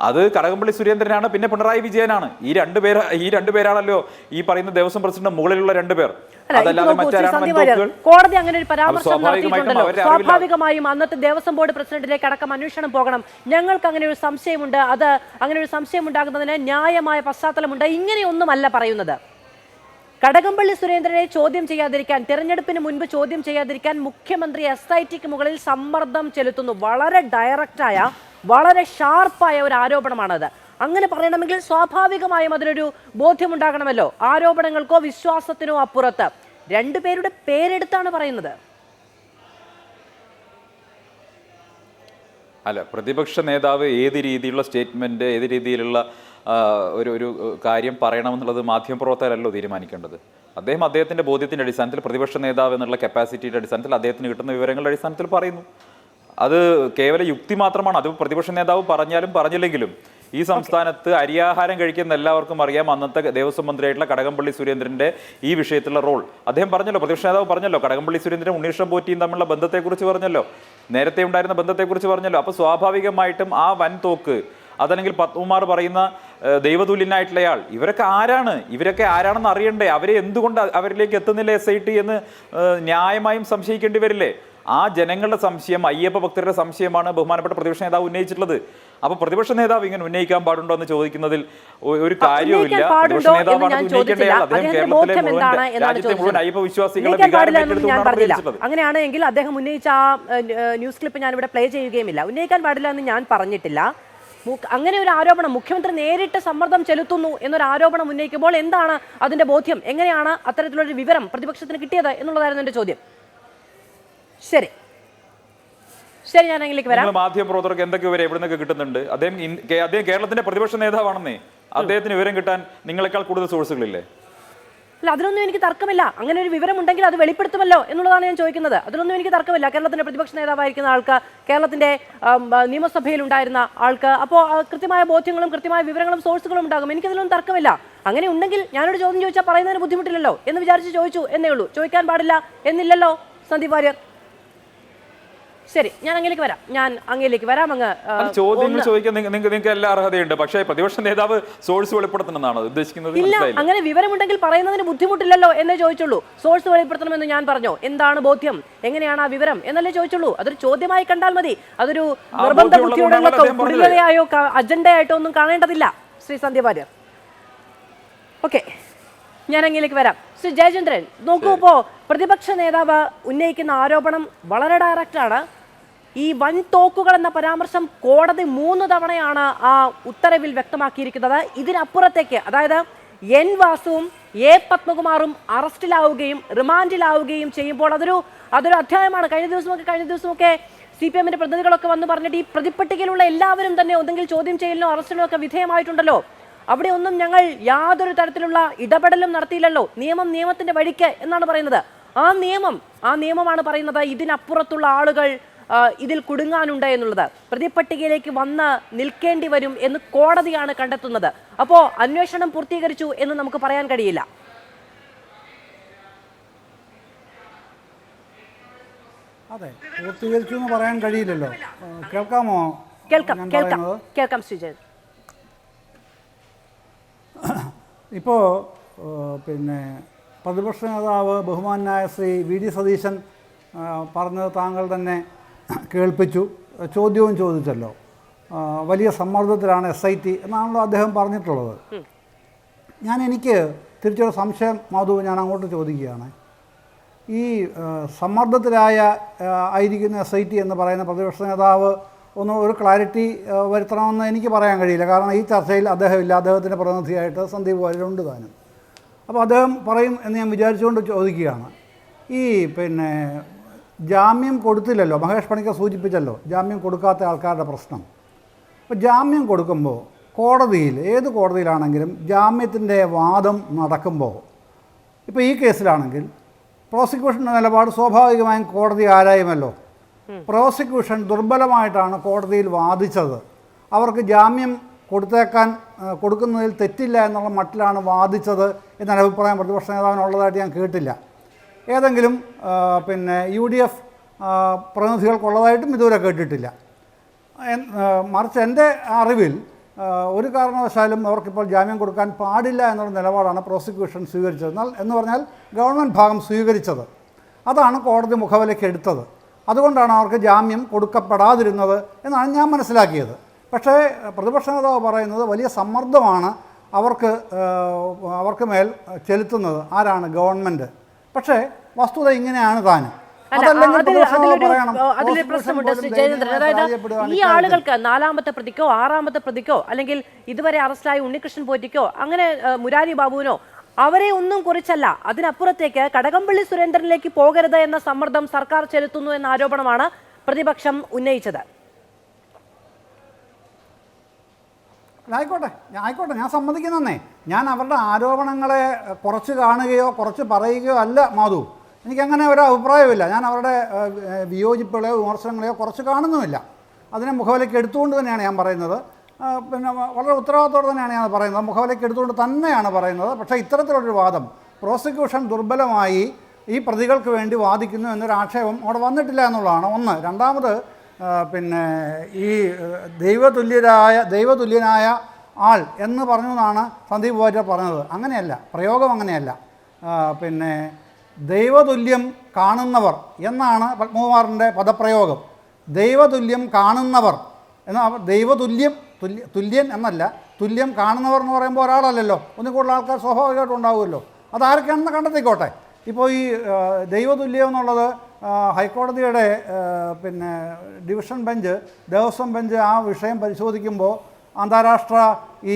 അത് കടകംപള്ളി സുരേന്ദ്രനാണ്, പിന്നെ പിണറായി വിജയനാണ്. ഈ രണ്ടുപേരാണല്ലോ ഈ പറയുന്ന ദേവസ്വം പ്രസിഡന്റ് മുകളിലുള്ള 2 പേർ. കോടതി അങ്ങനെ ഒരു പരാമർശം നടത്തിയിട്ടുണ്ടല്ലോ. സ്വാഭാവികമായും അന്നത്തെ ദേവസ്വം ബോർഡ് പ്രസിഡന്റിലേക്ക് അടക്കം അന്വേഷണം പോകണം. ഞങ്ങൾക്ക് അങ്ങനെ ഒരു സംശയമുണ്ട്, അത് അങ്ങനെ ഒരു സംശയം ഉണ്ടാകുന്നതിന് ന്യായമായ പശ്ചാത്തലമുണ്ട്. ഇങ്ങനെയൊന്നുമല്ല പറയുന്നത്. കടകംപള്ളി സുരേന്ദ്രനെ ചോദ്യം ചെയ്യാതിരിക്കാൻ, തെരഞ്ഞെടുപ്പിന് മുൻപ് ചോദ്യം ചെയ്യാതിരിക്കാൻ മുഖ്യമന്ത്രി SITക്ക് മുകളിൽ സമ്മർദ്ദം ചെലുത്തുന്നു. വളരെ ഡയറക്റ്റായ, വളരെ ഷാർപ്പായ ഒരു ആരോപണമാണത്. അങ്ങനെ പറയണമെങ്കിൽ സ്വാഭാവികമായും അതിനൊരു ബോധ്യമുണ്ടാകണമല്ലോ. ആരോപണങ്ങൾക്കോ വിശ്വാസത്തിനോ അപ്പുറത്ത് 2 പേരുടെ പേരെടുത്താണ് പറയുന്നത്. അല്ല, പ്രതിപക്ഷ നേതാവ് ഏത് രീതിയിലുള്ള സ്റ്റേറ്റ്മെന്റ്, ഏത് രീതിയിലുള്ള ഒരു കാര്യം പറയണമെന്നുള്ളത് മാധ്യമപ്രവർത്തകരല്ലോ തീരുമാനിക്കേണ്ടത്. അദ്ദേഹത്തിൻ്റെ ബോധ്യത്തിൻ്റെ അടിസ്ഥാനത്തിൽ, പ്രതിപക്ഷ നേതാവ് എന്നുള്ള കപ്പാസിറ്റിയുടെ അടിസ്ഥാനത്തിൽ അദ്ദേഹത്തിന് കിട്ടുന്ന വിവരങ്ങളുടെ അടിസ്ഥാനത്തിൽ പറയുന്നു. അത് കേവല യുക്തി മാത്രമാണ്. അത് പ്രതിപക്ഷ നേതാവ് പറഞ്ഞാലും പറഞ്ഞില്ലെങ്കിലും ഈ സംസ്ഥാനത്ത് അരിയാഹാരം കഴിക്കുന്ന എല്ലാവർക്കും അറിയാം അന്നത്തെ ദേവസ്വം മന്ത്രിയായിട്ടുള്ള കടകംപള്ളി സുരേന്ദ്രന്റെ ഈ വിഷയത്തിലുള്ള റോൾ. അദ്ദേഹം പറഞ്ഞല്ലോ, പ്രതിപക്ഷ നേതാവ് പറഞ്ഞല്ലോ, കടകംപള്ളി സുരേന്ദ്രൻ ഉണ്ണീഷ്ണം പോറ്റിയും തമ്മിലുള്ള ബന്ധത്തെക്കുറിച്ച് പറഞ്ഞല്ലോ, നേരത്തെ ഉണ്ടായിരുന്ന ബന്ധത്തെക്കുറിച്ച് പറഞ്ഞല്ലോ. അപ്പോൾ സ്വാഭാവികമായിട്ടും ആ വൻതോക്ക്, അതല്ലെങ്കിൽ പത്മകുമാർ പറയുന്ന ദൈവതുല്യനായിട്ടുള്ളയാൾ, ഇവരൊക്കെ ആരാണെന്ന് അറിയണ്ടേ? അവരെ എന്തുകൊണ്ട് അവരിലേക്ക് എത്തുന്നില്ല SIT എന്ന് ന്യായമായും സംശയിക്കേണ്ടി വരില്ലേ? ആ ജനങ്ങളുടെ സംശയം, അയ്യപ്പ ഭക്തരുടെ സംശയമാണ് ബഹുമാനപ്പെട്ട പ്രതിപക്ഷ നേതാവ് ഉന്നയിച്ചിട്ടുള്ളത്. അപ്പൊ പ്രതിപക്ഷ നേതാവ് ഇങ്ങനെ ഉന്നയിക്കാൻ പാടുണ്ടോ എന്ന് ചോദിക്കുന്നതിൽ ഒരു കാര്യവുമില്ല. പ്രതിപക്ഷ നേതാവാണ് ഉന്നയിക്കേണ്ടയാൾ. അദ്ദേഹം രാജ്യത്തെ മുഴുവൻ അയ്യപ്പ വിശ്വാസികളെ വികാരം. അങ്ങനെയാണെങ്കിൽ അദ്ദേഹം ഉന്നയിച്ച ആ ന്യൂസ് ക്ലിപ്പ് ഞാൻ ഇവിടെ പ്ലേ ചെയ്യുകയുമില്ല. ഉന്നയിക്കാൻ പാടില്ല എന്ന് ഞാൻ പറഞ്ഞിട്ടില്ല. അങ്ങനെ ഒരു ആരോപണം മുഖ്യമന്ത്രി നേരിട്ട് സമ്മർദ്ദം ചെലുത്തുന്നു എന്നൊരു ആരോപണം ഉന്നയിക്കുമ്പോൾ എന്താണ് അതിന്റെ ബോധ്യം? എങ്ങനെയാണ് അത്തരത്തിലൊരു വിവരം പ്രതിപക്ഷത്തിന് കിട്ടിയത് എന്നുള്ളതായിരുന്നു എന്റെ ചോദ്യം. ശരി, ഞാൻ അതിലേക്ക് വരാം. മാധ്യമപ്രവർത്തകർക്ക് എന്തൊക്കെ വിവരം എവിടെ നിന്നൊക്കെ കിട്ടുന്നുണ്ട്? അദ്ദേഹം കേരളത്തിന്റെ പ്രതിപക്ഷ നേതാവാണെന്നേ. അദ്ദേഹത്തിന് വിവരം കിട്ടാൻ നിങ്ങളെക്കാൾ കൂടുതൽ സോഴ്സുകളില്ലേ? അല്ല, അതിലൊന്നും എനിക്ക് തർക്കമില്ല. അങ്ങനെ ഒരു വിവരം ഉണ്ടെങ്കിൽ അത് വെളിപ്പെടുത്തുമല്ലോ എന്നുള്ളതാണ് ഞാൻ ചോദിക്കുന്നത്. അതിലൊന്നും എനിക്ക് തർക്കമില്ല. കേരളത്തിന്റെ പ്രതിപക്ഷ നേതാവായിരിക്കുന്ന ആൾക്ക്, കേരളത്തിന്റെ നിയമസഭയിൽ ഉണ്ടായിരുന്ന ആൾക്ക് അപ്പോൾ കൃത്യമായ ബോധ്യങ്ങളും കൃത്യമായ വിവരങ്ങളും സോഴ്സുകളും ഉണ്ടാകും. എനിക്കതിലൊന്നും തർക്കമില്ല. അങ്ങനെ ഉണ്ടെങ്കിൽ ഞാനൊരു ചോദ്യം ചോദിച്ചാൽ പറയുന്നതിന് ബുദ്ധിമുട്ടില്ലല്ലോ എന്ന് വിചാരിച്ച് ചോദിച്ചു എന്നേ ഉള്ളൂ. ചോദിക്കാൻ പാടില്ല എന്നില്ലല്ലോ സന്ദീപ് വാര്യർ. ശരി, ഞാൻ അങ്ങയിലേക്ക് വരാം. ചോദ്യങ്ങൾ ചോദിക്കാൻ നിങ്ങൾക്ക് എല്ലാ അർഹതയുണ്ട്. പക്ഷേ പ്രതിപക്ഷ നേതാവ് സോഴ്സ് വെളിപ്പെടുത്തണമെന്നാണ് ഉദ്ദേശിക്കുന്നത്. ഇല്ല, അങ്ങനെ വിവരമുണ്ടെങ്കിൽ പറയുന്നതിന് ബുദ്ധിമുട്ടില്ലല്ലോ എന്നേ ചോദിച്ചുള്ളൂ. സോഴ്സ് വെളിപ്പെടുത്തണമെന്ന് ഞാൻ പറഞ്ഞോ? എന്താണ് ബോധ്യം, എങ്ങനെയാണ് ആ വിവരം എന്നല്ലേ ചോദിച്ചുള്ളൂ. അതൊരു ചോദ്യമായി കണ്ടാൽ മതി. അതൊരു നിർബന്ധ ബുദ്ധിയോടുള്ള തുല്യതയായോ അജണ്ടയായിട്ടോ ഒന്നും കാണേണ്ടതില്ല ശ്രീ സന്ദീപ് വാര്യർ. ഓക്കെ, ഞാൻ അങ്ങയിലേക്ക് വരാം. ശ്രീ ജയചന്ദ്രൻ, നോക്കൂ, ഇപ്പോ പ്രതിപക്ഷ നേതാവ് ഉന്നയിക്കുന്ന ആരോപണം വളരെ ഡയറക്റ്റാണ്. ഈ വൻ തോക്കുകൾ എന്ന പരാമർശം കോടതി 3 തവണയാണ് ആ ഉത്തരവിൽ വ്യക്തമാക്കിയിരിക്കുന്നത്. ഇതിനപ്പുറത്തേക്ക്, അതായത് N വാസുവും A പത്മകുമാറും അറസ്റ്റിലാവുകയും റിമാൻഡിലാവുകയും ചെയ്യുമ്പോൾ അതൊരു അധ്യായമാണ്. കഴിഞ്ഞ ദിവസമൊക്കെ CPM-ന്റെ പ്രതിനിധികളൊക്കെ വന്ന് പറഞ്ഞിട്ട് ഈ പ്രതിപ്പട്ടികയിലുള്ള എല്ലാവരും തന്നെ ഒന്നെങ്കിൽ ചോദ്യം ചെയ്യലിനോ അറസ്റ്റിനോ ഒക്കെ വിധേയമായിട്ടുണ്ടല്ലോ. അവിടെ ഒന്നും ഞങ്ങൾ യാതൊരു തരത്തിലുള്ള ഇടപെടലും നടത്തിയില്ലല്ലോ. നിയമത്തിന്റെ വഴിക്ക് എന്നാണ് പറയുന്നത്. ആ നിയമമാണ് പറയുന്നത് ഇതിനപ്പുറത്തുള്ള ആളുകൾ ഇതിൽ കുടുങ്ങാനുണ്ട് എന്നുള്ളത്. പ്രതിപട്ടികയിലേക്ക് വന്ന് നിൽക്കേണ്ടി വരും എന്ന് കോടതിയാണ് കണ്ടെത്തുന്നത്. അപ്പോൾ അന്വേഷണം പൂർത്തീകരിച്ചു എന്ന് നമുക്ക് പറയാൻ കഴിയില്ല. അതെ, പൂർത്തീകരിച്ചു എന്ന് പറയാൻ കഴിയില്ലല്ലോ. കേൾക്കാമോ? കേൾക്കാം ശ്രീജയൻ. ഇപ്പോൾ പിന്നെ പ്രതിപക്ഷ നേതാവ് ബഹുമാനായ ശ്രീ VD സതീശൻ പറഞ്ഞത് താങ്കൾ തന്നെ കേൾപ്പിച്ചു, ചോദ്യവും ചോദിച്ചല്ലോ. വലിയ സമ്മർദ്ദത്തിലാണ് SIT എന്നാണല്ലോ അദ്ദേഹം പറഞ്ഞിട്ടുള്ളത്. എനിക്ക് തിരിച്ചൊരു സംശയം മാധു, ഞാൻ അങ്ങോട്ട് ചോദിക്കുകയാണ്. ഈ ആയിരിക്കുന്ന SIT എന്ന് പറയുന്ന പ്രതിപക്ഷ നേതാവ് ഒരു ക്ലാരിറ്റി വരുത്തണമെന്ന് എനിക്ക് പറയാൻ കഴിയില്ല. കാരണം ഈ ചർച്ചയിൽ അദ്ദേഹം ഇല്ല, അദ്ദേഹത്തിൻ്റെ പ്രതിനിധിയായിട്ട് സന്ദീപ് വാര്യരുണ്ട് താനും. അപ്പോൾ അദ്ദേഹം പറയും എന്ന് ഞാൻ വിചാരിച്ചുകൊണ്ട് ചോദിക്കുകയാണ്. ഈ പിന്നെ ജാമ്യം കൊടുത്തില്ലല്ലോ, മഹേഷ് പണിക്കർ സൂചിപ്പിച്ചല്ലോ ജാമ്യം കൊടുക്കാത്ത ആൾക്കാരുടെ പ്രശ്നം. അപ്പോൾ ജാമ്യം കൊടുക്കുമ്പോൾ കോടതിയിൽ, ഏത് കോടതിയിലാണെങ്കിലും ജാമ്യത്തിൻ്റെ വാദം നടക്കുമ്പോൾ, ഇപ്പോൾ ഈ കേസിലാണെങ്കിൽ പ്രോസിക്യൂഷൻ്റെ നിലപാട് സ്വാഭാവികമായും കോടതി ആരായുമല്ലോ. പ്രോസിക്യൂഷൻ ദുർബലമായിട്ടാണ് കോടതിയിൽ വാദിച്ചത്. അവർക്ക് ജാമ്യം കൊടുക്കുന്നതിൽ തെറ്റില്ല എന്നുള്ള മട്ടിലാണ് വാദിച്ചത് എന്നൊരു അഭിപ്രായം പ്രതിപക്ഷ നേതാവിനുള്ളതായിട്ട് ഞാൻ കേട്ടില്ല. ഏതെങ്കിലും പിന്നെ UDF പ്രതിനിധികൾക്കുള്ളതായിട്ടും ഇതുവരെ കേട്ടിട്ടില്ല. മറിച്ച് എൻ്റെ അറിവിൽ ഒരു കാരണവശാലും അവർക്കിപ്പോൾ ജാമ്യം കൊടുക്കാൻ പാടില്ല എന്നുള്ള നിലപാടാണ് പ്രോസിക്യൂഷൻ സ്വീകരിച്ചത്. എന്ന് പറഞ്ഞാൽ ഗവൺമെൻറ് ഭാഗം സ്വീകരിച്ചത്. അതാണ് കോടതി മുഖവിലേക്ക് എടുത്തത്. അതുകൊണ്ടാണ് അവർക്ക് ജാമ്യം കൊടുക്കപ്പെടാതിരുന്നത് എന്നാണ് ഞാൻ മനസ്സിലാക്കിയത്. പക്ഷേ പ്രതിപക്ഷ നേതാവ് പറയുന്നത് വലിയ സമ്മർദ്ദമാണ് അവർക്ക് മേൽ ചെലുത്തുന്നത്. ആരാണ്? ഗവൺമെൻറ്. പക്ഷേ വസ്തുത ഇങ്ങനെയാണ് താനും. അതിലൊരു പ്രശ്നമുണ്ട് ശ്രീ ജയചന്ദ്രൻ. അതായത് ഈ ആളുകൾക്ക് 4ാമത്തെ പ്രതിക്കോ 6ാമത്തെ പ്രതിക്കോ അല്ലെങ്കിൽ ഇതുവരെ അറസ്റ്റിലായ ഉണ്ണികൃഷ്ണൻ പോറ്റിക്കോ അങ്ങനെ മുരാരി ബാബുവിനോ അവരെ ഒന്നും കുറിച്ചല്ല, അതിനപ്പുറത്തേക്ക് കടകംപള്ളി സുരേന്ദ്രനിലേക്ക് പോകരുത് എന്ന സമ്മർദ്ദം സർക്കാർ ചെലുത്തുന്നു എന്ന ആരോപണമാണ് പ്രതിപക്ഷം ഉന്നയിച്ചത്. ആയിക്കോട്ടെ, ഞാൻ സമ്മതിക്കുന്നേ. ഞാൻ അവരുടെ ആരോപണങ്ങളെ കുറച്ച് കാണുകയോ കുറച്ച് പറയുകയോ അല്ല മാധു. എനിക്കങ്ങനെ ഒരു അഭിപ്രായമില്ല. ഞാൻ അവരുടെ വിയോജിപ്പുകളെയോ വിമർശനങ്ങളെയോ കുറച്ച് കാണുന്നുമില്ല. അതിനെ മുഖവിലേക്ക് എടുത്തുകൊണ്ട് തന്നെയാണ് ഞാൻ പറയുന്നത്. പിന്നെ വളരെ ഉത്തരവാദിത്തോടെ തന്നെയാണ് ഞാൻ പറയുന്നത്, മുഖവിലേക്ക് എടുത്തുകൊണ്ട് തന്നെയാണ് പറയുന്നത്. പക്ഷേ ഇത്തരത്തിലുള്ളൊരു വാദം പ്രോസിക്യൂഷൻ ദുർബലമായി ഈ പ്രതികൾക്ക് വേണ്ടി വാദിക്കുന്നു എന്നൊരു ആക്ഷേപം അവിടെ വന്നിട്ടില്ല എന്നുള്ളതാണ് ഒന്ന്. രണ്ടാമത് പിന്നെ ഈ ദൈവതുല്യനായ ആൾ എന്ന് പറഞ്ഞു എന്നാണ് സന്ദീപ് വാര്യർ പറഞ്ഞത്. അങ്ങനെയല്ല, പ്രയോഗം അങ്ങനെയല്ല. പിന്നെ ദൈവതുല്യം കാണുന്നവർ എന്നാണ് പത്മകുമാറിൻ്റെ പദപ്രയോഗം. ദൈവതുല്യം കാണുന്നവർ തുല്യൻ എന്നല്ല, തുല്യം കാണുന്നവർ എന്ന് പറയുമ്പോൾ ഒരാളല്ലല്ലോ, ഒന്നിൽ കൂടുതൽ ആൾക്കാർ സ്വാഭാവികമായിട്ടും ഉണ്ടാവുമല്ലോ. അതാരൊക്കെയാണെന്ന് കണ്ടെത്തിക്കോട്ടെ. ഇപ്പോൾ ഈ ദൈവതുല്യം എന്നുള്ളത് ഹൈക്കോടതിയുടെ പിന്നെ ഡിവിഷൻ ബെഞ്ച്, ദേവസ്വം ബെഞ്ച് ആ വിഷയം പരിശോധിക്കുമ്പോൾ അന്താരാഷ്ട്ര ഈ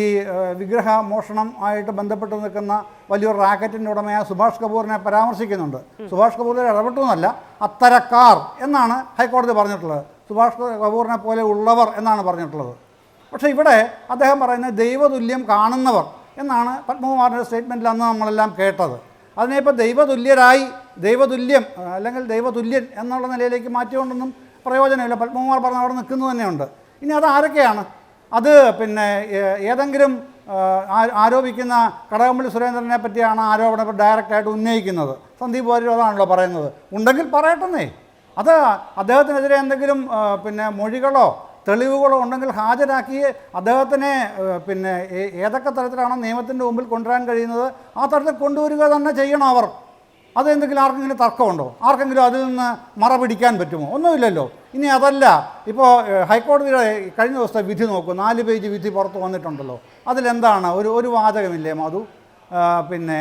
വിഗ്രഹ മോഷണം ആയിട്ട് ബന്ധപ്പെട്ട് നിൽക്കുന്ന വലിയൊരു റാക്കറ്റിൻ്റെ ഉടമയായ സുഭാഷ് കപൂറിനെ പരാമർശിക്കുന്നുണ്ട്. സുഭാഷ് കപൂറിനെ ഇടപെട്ടു എന്നല്ല, അത്തരക്കാർ എന്നാണ് ഹൈക്കോടതി പറഞ്ഞിട്ടുള്ളത്. സുഭാഷ് കപൂറിനെ പോലെ ഉള്ളവർ എന്നാണ് പറഞ്ഞിട്ടുള്ളത്. പക്ഷേ ഇവിടെ അദ്ദേഹം പറയുന്നത് ദൈവതുല്യം കാണുന്നവർ എന്നാണ് പത്മകുമാറിൻ്റെ സ്റ്റേറ്റ്മെൻറ്റിൽ അന്ന് നമ്മളെല്ലാം കേട്ടത്. അതിനെപ്പോൾ ദൈവതുല്യം അല്ലെങ്കിൽ ദൈവതുല്യൻ എന്നുള്ള നിലയിലേക്ക് മാറ്റിക്കൊണ്ടൊന്നും പ്രയോജനമില്ല. പത്മകുമാർ പറഞ്ഞ അവിടെ നിൽക്കുന്നത് തന്നെയുണ്ട്. ഇനി അത് ആരൊക്കെയാണ്? അത് പിന്നെ ഏതെങ്കിലും ആരോപിക്കുന്ന കടകംപള്ളി സുരേന്ദ്രനെ പറ്റിയാണ് ആരോപണം ഡയറക്റ്റായിട്ട് ഉന്നയിക്കുന്നത്. സന്ദീപ് വാര്യർ അതാണല്ലോ പറയുന്നത്. ഉണ്ടെങ്കിൽ പറയട്ടെന്നേ. അത് അദ്ദേഹത്തിനെതിരെ എന്തെങ്കിലും പിന്നെ മൊഴികളോ തെളിവുകളോ ഉണ്ടെങ്കിൽ ഹാജരാക്കി അദ്ദേഹത്തിനെ പിന്നെ ഏതൊക്കെ തരത്തിലാണോ നിയമത്തിൻ്റെ മുമ്പിൽ കൊണ്ടുവരാൻ കഴിയുന്നത് ആ തരത്തിൽ കൊണ്ടുവരിക തന്നെ ചെയ്യണം അവർ. അതെന്തെങ്കിലും ആർക്കെങ്കിലും തർക്കമുണ്ടോ? ആർക്കെങ്കിലും അതിൽ നിന്ന് മറ പിടിക്കാൻ പറ്റുമോ? ഒന്നുമില്ലല്ലോ. ഇനി അതല്ല, ഇപ്പോൾ ഹൈക്കോടതിയുടെ കഴിഞ്ഞ ദിവസത്തെ വിധി നോക്കൂ, 4 പേജ് വിധി പുറത്ത് വന്നിട്ടുണ്ടല്ലോ. അതിലെന്താണ് ഒരു വാചകമില്ലേ മധു? പിന്നെ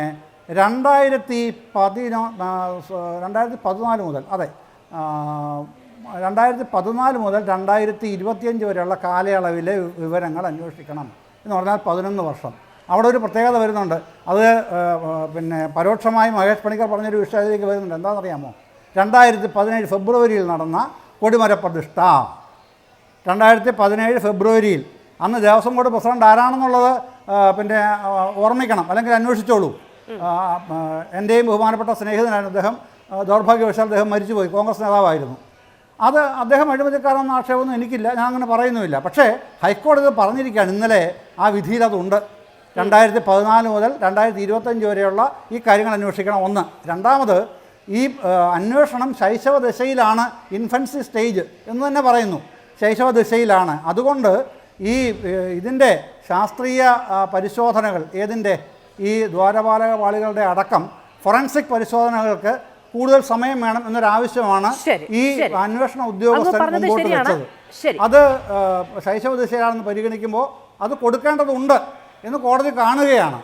2014 മുതൽ 2014 മുതൽ 2025 വരെയുള്ള കാലയളവിലെ വിവരങ്ങൾ അന്വേഷിക്കണം എന്ന് പറഞ്ഞാൽ 11 വർഷം. അവിടെ ഒരു പ്രത്യേകത വരുന്നുണ്ട്. അത് പിന്നെ പരോക്ഷമായി മഹേഷ് പണിക്കർ പറഞ്ഞൊരു വിഷയത്തിലേക്ക് വരുന്നുണ്ട്. എന്താണെന്നറിയാമോ? 2017 ഫെബ്രുവരിയിൽ നടന്ന കൊടിമരപ്രതിഷ്ഠ. 2017 ഫെബ്രുവരിയിൽ അന്ന് ദേവസ്വം ബോർഡ് പ്രസിഡന്റ് ആരാണെന്നുള്ളത് പിന്നെ ഓർമ്മിക്കണം, അല്ലെങ്കിൽ അന്വേഷിച്ചോളൂ. എൻ്റെയും ബഹുമാനപ്പെട്ട സ്നേഹിതനായിരുന്നു അദ്ദേഹം. ദൗർഭാഗ്യവശാൽ അദ്ദേഹം മരിച്ചുപോയി. കോൺഗ്രസ് നേതാവായിരുന്നു. അത് അദ്ദേഹം അഴിമതിക്കാരെന്ന ആക്ഷേപമൊന്നും എനിക്കില്ല, ഞാൻ അങ്ങനെ പറയുന്നുമില്ല. പക്ഷേ ഹൈക്കോടതി പറഞ്ഞിരിക്കുകയാണ് ഇന്നലെ ആ വിധിയിൽ അതുണ്ട്. 2014 മുതൽ 2025 വരെയുള്ള ഈ കാര്യങ്ങൾ അന്വേഷിക്കണം. ഒന്ന്. രണ്ടാമത്, ഈ അന്വേഷണം ശൈശവദശയിലാണ്, ഇൻഫൻസി സ്റ്റേജ് എന്ന് തന്നെ പറയുന്നു, ശൈശവദശയിലാണ്. അതുകൊണ്ട് ഇതിൻ്റെ ശാസ്ത്രീയ പരിശോധനകൾ, ഈ ദ്വാരപാലക പാളികളുടെ അടക്കം ഫോറൻസിക് പരിശോധനകൾക്ക് കൂടുതൽ സമയം വേണം എന്നൊരാവശ്യമാണ് ഈ അന്വേഷണ ഉദ്യോഗസ്ഥർ മുമ്പോട്ട് വെച്ചത്. അത് ശൈശവദശയിലാണെന്ന് പരിഗണിക്കുമ്പോൾ അത് കൊടുക്കേണ്ടതുണ്ട് എന്ന് കോടതി കാണുകയാണ്.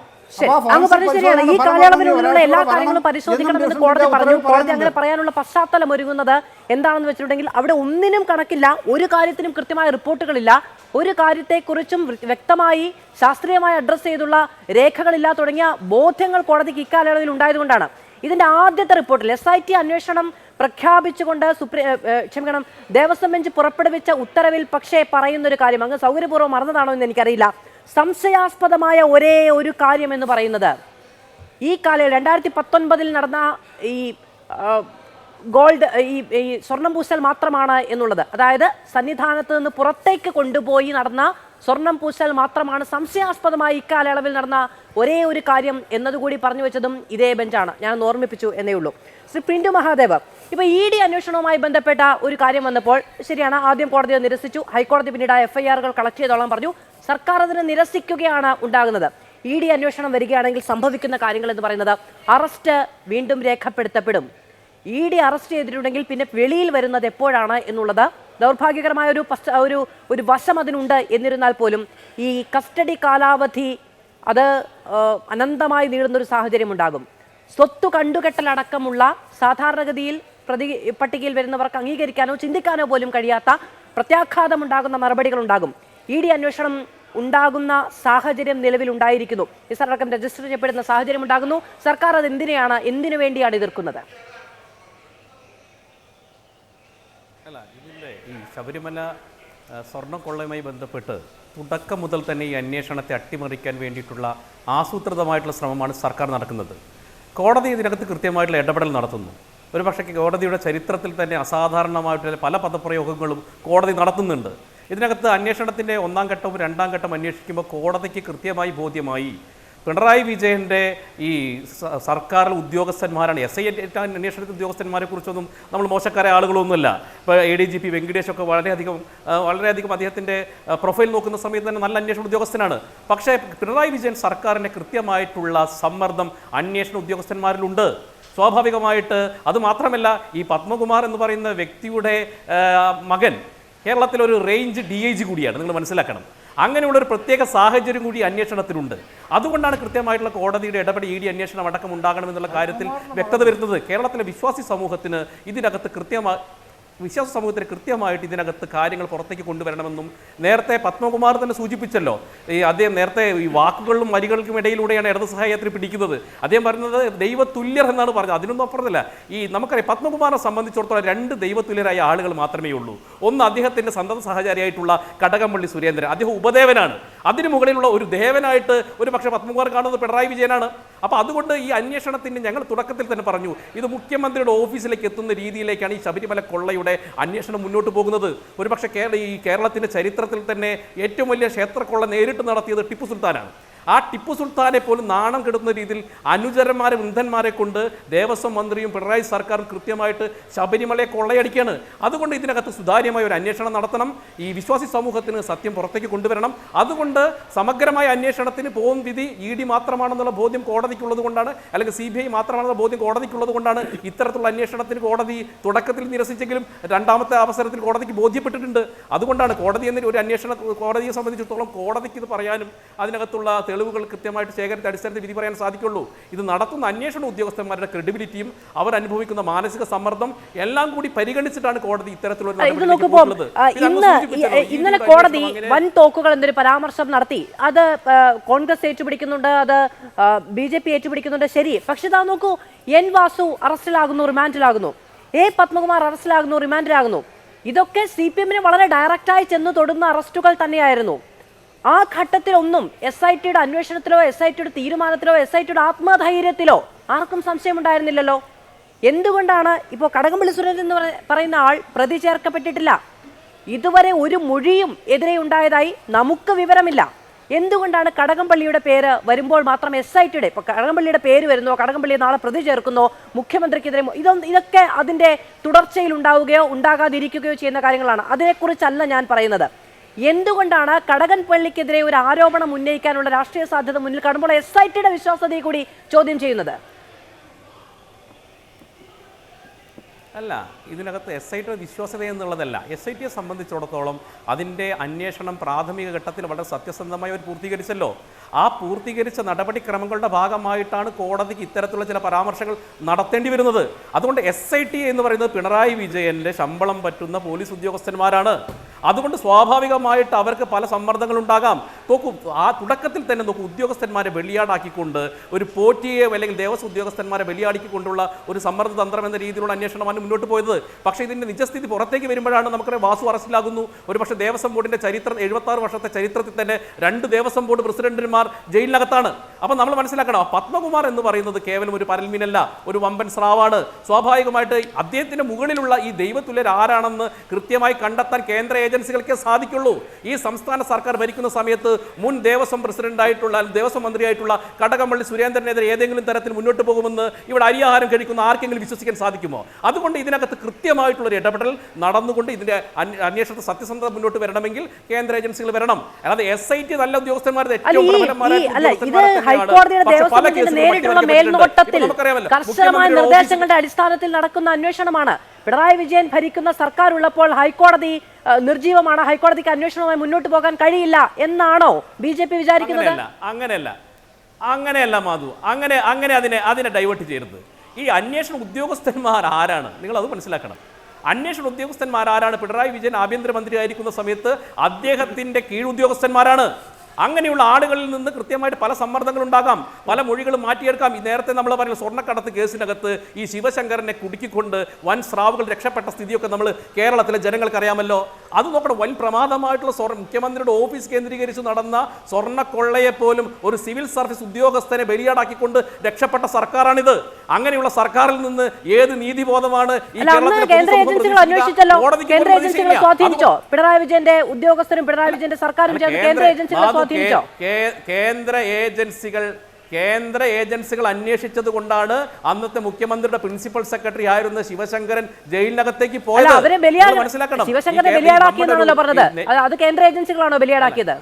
അങ്ങ് പറഞ്ഞത് ശരിയാണ്. ഈ കാലയളവിനുള്ളിലുള്ള എല്ലാ കാര്യങ്ങളും പരിശോധിക്കണമെന്ന് കോടതി പറഞ്ഞു. കോടതി അങ്ങനെ പറയാനുള്ള പശ്ചാത്തലം ഒരുങ്ങുന്നത് എന്താണെന്ന് വെച്ചിട്ടുണ്ടെങ്കിൽ അവിടെ ഒന്നിനും കണക്കില്ല, ഒരു കാര്യത്തിനും കൃത്യമായ റിപ്പോർട്ടുകളില്ല, ഒരു കാര്യത്തെക്കുറിച്ചും വ്യക്തമായി ശാസ്ത്രീയമായി അഡ്രസ് ചെയ്തുള്ള രേഖകളില്ല തുടങ്ങിയ ബോധ്യങ്ങൾ കോടതിക്ക് ഇക്കാലയളവിൽ ഉണ്ടായതുകൊണ്ടാണ് ഇതിന്റെ ആദ്യത്തെ റിപ്പോർട്ടിൽ SIT അന്വേഷണം പ്രഖ്യാപിച്ചുകൊണ്ട് ദേവസ്വം ബെഞ്ച് പുറപ്പെടുവിച്ച ഉത്തരവിൽ പക്ഷേ പറയുന്നൊരു കാര്യം, അങ്ങ് സൗകര്യപൂർവ്വം മറന്നതാണോ എന്ന് എനിക്കറിയില്ല. സംശയാസ്പദമായ ഒരേ ഒരു കാര്യം എന്ന് പറയുന്നത് ഈ കാലയളവിൽ 2019 നടന്ന ഈ ഗോൾഡ് ഈ സ്വർണം പൂശൽ മാത്രമാണ് എന്നുള്ളത്. അതായത് സന്നിധാനത്ത് നിന്ന് പുറത്തേക്ക് കൊണ്ടുപോയി നടന്ന സ്വർണം പൂശൽ മാത്രമാണ് സംശയാസ്പദമായി ഇക്കാലയളവിൽ നടന്ന ഒരേ ഒരു കാര്യം എന്നതുകൂടി പറഞ്ഞു വെച്ചതും ഇതേ ബെഞ്ചാണ്. ഞാനൊന്ന് ഓർമ്മിപ്പിച്ചു എന്നേ ഉള്ളൂ. ശ്രീ പിന്റു മഹാദേവ്, ഇപ്പോൾ ED അന്വേഷണവുമായി ബന്ധപ്പെട്ട ഒരു കാര്യം വന്നപ്പോൾ ശരിയാണ്, ആദ്യം കോടതി നിരസിച്ചു, ഹൈക്കോടതി പിന്നീട് FIR കളക്ട് ചെയ്തോളാൻ പറഞ്ഞു. സർക്കാർ അതിനെ നിരസിക്കുകയാണ് ഉണ്ടാകുന്നത്. ED അന്വേഷണം വരികയാണെങ്കിൽ സംഭവിക്കുന്ന കാര്യങ്ങൾ എന്ന് പറയുന്നത് അറസ്റ്റ് വീണ്ടും രേഖപ്പെടുത്തപ്പെടും. ED അറസ്റ്റ് ചെയ്തിട്ടുണ്ടെങ്കിൽ പിന്നെ വെളിയിൽ വരുന്നത് എപ്പോഴാണ് എന്നുള്ളത് ദൗർഭാഗ്യകരമായ ഒരു വശം അതിനുണ്ട്. എന്നിരുന്നാൽ പോലും ഈ കസ്റ്റഡി കാലാവധി അത് അനന്തമായി നീളുന്നൊരു സാഹചര്യം ഉണ്ടാകും. സ്വത്ത് കണ്ടുകെട്ടലടക്കമുള്ള സാധാരണഗതിയിൽ പട്ടികയിൽ വരുന്നവർക്ക് അംഗീകരിക്കാനോ ചിന്തിക്കാനോ പോലും കഴിയാത്ത പ്രത്യാഘാതമുണ്ടാകുന്ന നടപടികൾ ഉണ്ടാകും. ED അന്വേഷണം ഉണ്ടാകുന്ന സാഹചര്യം നിലവിലുണ്ടായിരിക്കുന്നു. നിസ്സടക്കം രജിസ്റ്റർ ചെയ്യപ്പെടുന്ന സാഹചര്യം ഉണ്ടാകുന്നു. സർക്കാർ അത് എന്തിനു വേണ്ടിയാണ് എതിർക്കുന്നത്? അല്ല, ഇതിൻ്റെ ഈ ശബരിമല സ്വർണ്ണക്കൊള്ളയുമായി ബന്ധപ്പെട്ട് തുടക്കം മുതൽ തന്നെ ഈ അന്വേഷണത്തെ അട്ടിമറിക്കാൻ വേണ്ടിയിട്ടുള്ള ആസൂത്രിതമായിട്ടുള്ള ശ്രമമാണ് സർക്കാർ നടക്കുന്നത്. കോടതി ഇതിനകത്ത് കൃത്യമായിട്ടുള്ള ഇടപെടൽ നടത്തുന്നു. ഒരുപക്ഷെ കോടതിയുടെ ചരിത്രത്തിൽ തന്നെ അസാധാരണമായിട്ടുള്ള പല പദപ്രയോഗങ്ങളും കോടതി നടത്തുന്നുണ്ട്. ഇതിനകത്ത് അന്വേഷണത്തിൻ്റെ 1ാം ഘട്ടവും 2ാം ഘട്ടം അന്വേഷിക്കുമ്പോൾ കോടതിക്ക് കൃത്യമായി ബോധ്യമായി പിണറായി വിജയൻ്റെ ഈ സർക്കാർ ഉദ്യോഗസ്ഥന്മാരാണ്. SI അന്വേഷണത്തിൽ ഉദ്യോഗസ്ഥന്മാരെ കുറിച്ചൊന്നും നമ്മൾ മോശക്കാരായ ആളുകളൊന്നുമല്ല. ഇപ്പോൾ ADGP വെങ്കിടേഷൊക്കെ വളരെയധികം അദ്ദേഹത്തിൻ്റെ പ്രൊഫൈൽ നോക്കുന്ന സമയത്ത് തന്നെ നല്ല അന്വേഷണ ഉദ്യോഗസ്ഥനാണ്. പക്ഷേ പിണറായി വിജയൻ സർക്കാരിൻ്റെ കൃത്യമായിട്ടുള്ള സമ്മർദ്ദം അന്വേഷണ ഉദ്യോഗസ്ഥന്മാരിലുണ്ട്. സ്വാഭാവികമായിട്ട് അത് മാത്രമല്ല, ഈ പത്മകുമാർ എന്ന് പറയുന്ന വ്യക്തിയുടെ മകൻ കേരളത്തിലൊരു റേഞ്ച് DIG കൂടിയാണ്, നിങ്ങൾ മനസ്സിലാക്കണം. അങ്ങനെയുള്ളൊരു പ്രത്യേക സാഹചര്യം കൂടി അന്വേഷണത്തിനുണ്ട്. അതുകൊണ്ടാണ് കൃത്യമായിട്ടുള്ള കോടതിയുടെ ഇടപെടൽ ED അന്വേഷണം അടക്കം ഉണ്ടാകണമെന്നുള്ള കാര്യത്തിൽ വ്യക്തത വരുന്നത്. കേരളത്തിലെ വിശ്വാസി സമൂഹത്തിന് ഇതിനകത്ത് കൃത്യമായിട്ട് ഇതിനകത്ത് കാര്യങ്ങൾ പുറത്തേക്ക് കൊണ്ടുവരണമെന്നും നേരത്തെ പത്മകുമാർ തന്നെ സൂചിപ്പിച്ചല്ലോ. അദ്ദേഹം നേരത്തെ ഈ വാക്കുകളിലും വരികൾക്കും ഇടയിലൂടെയാണ് ഇടത് സഹായത്തിന് പിടിക്കുന്നത്. അദ്ദേഹം പറയുന്നത് ദൈവതുല്യർ എന്നാണ് പറഞ്ഞത്. അതിനൊന്നും അപ്പുറത്തല്ല. നമുക്കറിയാം പത്മകുമാറിനെ സംബന്ധിച്ചിടത്തോളം 2 ദൈവതുല്യരായ ആളുകൾ മാത്രമേ ഉള്ളൂ. ഒന്ന് അദ്ദേഹത്തിൻ്റെ സന്തത സഹചാരിയായിട്ടുള്ള കടകംപള്ളി സുരേന്ദ്രൻ, അദ്ദേഹം ഉപദേവനാണ്. അതിന് മുകളിലുള്ള ഒരു ദേവനായിട്ട് ഒരു പക്ഷേ പത്മകുമാർ കാണുന്നത് പിണറായി വിജയനാണ്. അപ്പോൾ അതുകൊണ്ട് ഈ അന്വേഷണത്തിന് ഞങ്ങൾ തുടക്കത്തിൽ തന്നെ പറഞ്ഞു, ഇത് മുഖ്യമന്ത്രിയുടെ ഓഫീസിലേക്ക് എത്തുന്ന രീതിയിലേക്കാണ് ഈ ശബരിമല കൊള്ളയുടെ അന്വേഷണം മുന്നോട്ട് പോകുന്നത്. ഒരുപക്ഷെ കേരളത്തിന്റെ ചരിത്രത്തിൽ തന്നെ ഏറ്റവും വലിയ ക്ഷേത്രക്കൊള്ള നേരിട്ട് നടത്തിയത് ടിപ്പു സുൽത്താനാണ്. ആ ടിപ്പു സുൽത്താനെ പോലും നാണം കെടുത്തുന്ന രീതിയിൽ അനുചരന്മാരെ വൃദ്ധന്മാരെ കൊണ്ട് ദേവസ്വം മന്ത്രിയും പിണറായി സർക്കാരും കൃത്യമായിട്ട് ശബരിമലയെ കൊള്ളയടിക്കുകയാണ്. അതുകൊണ്ട് ഇതിനകത്ത് സുതാര്യമായ ഒരു അന്വേഷണം നടത്തണം. ഈ വിശ്വാസി സമൂഹത്തിന് സത്യം പുറത്തേക്ക് കൊണ്ടുവരണം. അതുകൊണ്ട് സമഗ്രമായ അന്വേഷണത്തിന് പോകും വിധി ED മാത്രമാണെന്നുള്ള ബോധ്യം കോടതിക്കുള്ളത് കൊണ്ടാണ്, അല്ലെങ്കിൽ CBI മാത്രമാണെന്നുള്ള ബോധ്യം കോടതിക്കുള്ളത് കൊണ്ടാണ് ഇത്തരത്തിലുള്ള അന്വേഷണത്തിന് കോടതി തുടക്കത്തിൽ നിരസിച്ചെങ്കിലും 2ാമത്തെ അവസരത്തിൽ കോടതിക്ക് ബോധ്യപ്പെട്ടിട്ടുണ്ട്. അതുകൊണ്ടാണ് കോടതി എന്നൊരു കോടതിയെ സംബന്ധിച്ചിടത്തോളം കോടതിക്ക് ഇത് പറയാനും അതിനകത്തുള്ള തെളിവുകൾ കൃത്യമായിട്ട് ശേഖരിച്ച അടിസ്ഥാനത്തിൽ വിധി പറയാൻ സാധിക്കുള്ളൂ. ഇത് നടത്തുന്ന അന്വേഷണ ഉദ്യോഗസ്ഥന്മാരുടെ ക്രെഡിബിലിറ്റിയും അവർ അനുഭവിക്കുന്ന മാനസിക സമ്മർദ്ദം എല്ലാം കൂടി പരിഗണിച്ചിട്ടാണ് കോടതി ഇത്തരത്തിലുള്ള ഇന്നലെ കോടതി വൻ തോക്കുകൾ എന്നൊരു പരാമർശം നടത്തി. അത് കോൺഗ്രസ് ഏറ്റുപിടിക്കുന്നുണ്ട്, അത് BJP ഏറ്റുപിടിക്കുന്നുണ്ട്, ശരി. പക്ഷെ ഇതാ നോക്കൂ, N വാസു അറസ്റ്റിലാകുന്നു, റിമാൻഡിലാകുന്നു. പത്മകുമാർ അറസ്റ്റിലാകുന്നു, റിമാൻഡിലാകുന്നു. ഇതൊക്കെ CPM-നെ വളരെ ഡയറക്റ്റായി ചെന്ന് തൊടുന്ന അറസ്റ്റുകൾ തന്നെയായിരുന്നു. ആ ഘട്ടത്തിലൊന്നും SITയുടെ അന്വേഷണത്തിലോ SITയുടെ തീരുമാനത്തിലോ SITയുടെ ആത്മധൈര്യത്തിലോ ആർക്കും സംശയമുണ്ടായിരുന്നില്ലല്ലോ. എന്തുകൊണ്ടാണ് ഇപ്പോൾ കടകംപള്ളി സുരേന്ദ്രൻ എന്ന് പറയുന്ന ആൾ പ്രതി ചേർക്കപ്പെട്ടിട്ടില്ല? ഇതുവരെ ഒരു മൊഴിയും എതിരെ ഉണ്ടായതായി നമുക്ക് വിവരമില്ല. എന്തുകൊണ്ടാണ് കടകംപള്ളിയുടെ പേര് വരുമ്പോൾ മാത്രം SITയുടെ ഇപ്പോൾ കടകംപള്ളിയുടെ പേര് വരുന്നോ, കടകംപള്ളിയെ നാളെ പ്രതി ചേർക്കുന്നോ, മുഖ്യമന്ത്രിക്കെതിരെ ഇതൊക്കെ അതിൻ്റെ തുടർച്ചയിൽ ഉണ്ടാവുകയോ ഉണ്ടാകാതിരിക്കുകയോ ചെയ്യുന്ന കാര്യങ്ങളാണ്. അതിനെക്കുറിച്ചല്ല ഞാൻ പറയുന്നത്. എന്തുകൊണ്ടാണ് കടകംപള്ളിക്കെതിരെ ഒരു ആരോപണം ഉന്നയിക്കാനുള്ള രാഷ്ട്രീയ സാധ്യത മുന്നിൽ കാണുമ്പോൾ SITയുടെ വിശ്വാസ്യതയെ കൂടി ചോദ്യം ചെയ്യുന്നത്? അല്ല, ഇതിനകത്ത് SITയുടെ വിശ്വാസ്യത എന്നുള്ളതല്ല. SITയെ സംബന്ധിച്ചിടത്തോളം അതിൻ്റെ അന്വേഷണം പ്രാഥമിക ഘട്ടത്തിൽ വളരെ സത്യസന്ധമായി അവർ പൂർത്തീകരിച്ചല്ലോ. ആ പൂർത്തീകരിച്ച നടപടിക്രമങ്ങളുടെ ഭാഗമായിട്ടാണ് കോടതിക്ക് ഇത്തരത്തിലുള്ള ചില പരാമർശങ്ങൾ നടത്തേണ്ടി വരുന്നത്. അതുകൊണ്ട് SIT എന്ന് പറയുന്നത് പിണറായി വിജയൻ്റെ ശമ്പളം പറ്റുന്ന പോലീസ് ഉദ്യോഗസ്ഥന്മാരാണ്. അതുകൊണ്ട് സ്വാഭാവികമായിട്ട് അവർക്ക് പല സമ്മർദ്ദങ്ങളുണ്ടാകാം. നോക്കൂ, ആ തുടക്കത്തിൽ തന്നെ നോക്കൂ, ഉദ്യോഗസ്ഥന്മാരെ ബലിയാടാക്കിക്കൊണ്ട് ഒരു പോറ്റിയെ അല്ലെങ്കിൽ ദേവസ്വം ഉദ്യോഗസ്ഥന്മാരെ ബലിയാടിക്കൊണ്ടുള്ള ഒരു സമ്മർദ്ദ തന്ത്രം എന്ന രീതിയിലുള്ള അന്വേഷണമാണ് മുന്നോട്ട് പോയത്. പക്ഷേ ഇതിൻ്റെ നിജസ്ഥിതി പുറത്തേക്ക് വരുമ്പോഴാണ് നമുക്കറിയാം വാസു അറസ്റ്റിലാകുന്നു. ഒരുപക്ഷെ ദേവസ്വം ബോർഡിൻ്റെ ചരിത്രം 76 വർഷത്തെ ചരിത്രത്തിൽ തന്നെ 2 ദേവസ്വം ബോർഡ് പ്രസിഡന്റുമാർ ജയിലിനകത്താണ്. അപ്പം നമ്മൾ മനസ്സിലാക്കണം, പത്മകുമാർ എന്ന് പറയുന്നത് കേവലം ഒരു പരൽമീനല്ല, ഒരു വമ്പൻ സ്രാവാണ്. സ്വാഭാവികമായിട്ട് അദ്ദേഹത്തിന് മുകളിലുള്ള ഈ ദൈവതുല്യർ ആരാണെന്ന് കൃത്യമായി കണ്ടെത്താൻ കേന്ദ്ര ഏജൻസികൾക്കേ സാധിക്കുള്ളൂ. ഈ സംസ്ഥാന സർക്കാർ ഭരിക്കുന്ന സമയത്ത് മുൻ ദേവസ്വം പ്രസിഡന്റായിട്ടുള്ള ദേവസ്വം മന്ത്രിയായിട്ടുള്ള കടകംപള്ളി സുരേന്ദ്രനെതിരെ ഏതെങ്കിലും തരത്തിൽ മുന്നോട്ട് പോകുമെന്ന് ഇവിടെ അരിയാഹാരം കഴിക്കുന്ന ആർക്കെങ്കിലും വിശ്വസിക്കാൻ സാധിക്കുമോ? അതുകൊണ്ട് ഇതിനകത്ത് കൃത്യമായിട്ടുള്ളൊരു ഇടപെടൽ നടന്നുകൊണ്ട് ഇതിന്റെ അന്വേഷണത്തെ സത്യസന്ധത മുന്നോട്ട് വരണമെങ്കിൽ കേന്ദ്ര ഏജൻസികൾ വരണം. അല്ലാതെ SIT നല്ല ഉദ്യോഗസ്ഥന്മാരുടെ ഏറ്റവും കർശനമായ നിർദ്ദേശങ്ങളുടെ അടിസ്ഥാനത്തിൽ നടക്കുന്ന അന്വേഷണമാണ്. പിണറായി വിജയൻ ഭരിക്കുന്ന സർക്കാർ ഉള്ളപ്പോൾ ഹൈക്കോടതി നിർജീവമാണ്, ഹൈക്കോടതിക്ക് അന്വേഷണവുമായി മുന്നോട്ട് പോകാൻ കഴിയില്ല എന്നാണോ BJP വിചാരിക്കുന്നത്? അങ്ങനെയല്ല മാധു, അങ്ങനെ അതിനെ ഡൈവേർട്ട് ചെയ്യരുത്. ഈ അന്വേഷണ ഉദ്യോഗസ്ഥന്മാർ ആരാണ്, നിങ്ങൾ അത് മനസ്സിലാക്കണം. അന്വേഷണ ഉദ്യോഗസ്ഥന്മാർ ആരാണ്? പിണറായി വിജയൻ ആഭ്യന്തരമന്ത്രി ആയിരിക്കുന്ന സമയത്ത് അദ്ദേഹത്തിന്റെ കീഴുദ്യോഗസ്ഥന്മാരാണ്. അങ്ങനെയുള്ള ആളുകളിൽ നിന്ന് കൃത്യമായിട്ട് പല സമ്മർദ്ദങ്ങൾ ഉണ്ടാകാം, പല മൊഴികളും മാറ്റിയെടുക്കാം. ഈ നേരത്തെ നമ്മൾ പറയുന്ന സ്വർണ്ണക്കടത്ത് കേസിനകത്ത് ഈ ശിവശങ്കരനെ കുടുക്കിക്കൊണ്ട് വൻ സ്രാവുകൾ രക്ഷപ്പെട്ട സ്ഥിതിയൊക്കെ നമ്മൾ കേരളത്തിലെ ജനങ്ങൾക്ക് അറിയാമല്ലോ. അത് നോക്കണം, വൻ പ്രമാദമായിട്ടുള്ള മുഖ്യമന്ത്രിയുടെ ഓഫീസ് കേന്ദ്രീകരിച്ച് നടന്ന സ്വർണ്ണക്കൊള്ളയെ പോലും ഒരു സിവിൽ സർവീസ് ഉദ്യോഗസ്ഥനെ ബലിയാടാക്കിക്കൊണ്ട് രക്ഷപ്പെട്ട സർക്കാരാണിത്. അങ്ങനെയുള്ള സർക്കാരിൽ നിന്ന് ഏത് നീതിബോധമാണ് ഈ കേന്ദ്ര ഏജൻസികൾ അന്വേഷിച്ചല്ലോ, കേന്ദ്ര ഏജൻസികളെ സ്വാധീനിച്ചോ? പിണറായി വിജയന്റെ ഉദ്യോഗസ്ഥരും പിണറായി വിജയന്റെ സർക്കാരും ചേർന്ന് കേന്ദ്ര ഏജൻസികളെ സ്വാധീനിച്ചോ? കേന്ദ്ര ഏജൻസികൾ അന്വേഷിച്ചത് കൊണ്ടാണ് അന്നത്തെ മുഖ്യമന്ത്രിയുടെ പ്രിൻസിപ്പൽ സെക്രട്ടറി ആയിരുന്ന ശിവശങ്കരൻ ജയിലിനകത്തേക്ക് പോയത്. മനസ്സിലാക്കണം, ശിവശങ്കരനെ ബലിയാടാക്കിയെന്നാണല്ലോ പറഞ്ഞത്. അത് കേന്ദ്ര ഏജൻസികളാണോ ബലിയാടാക്കിയത്?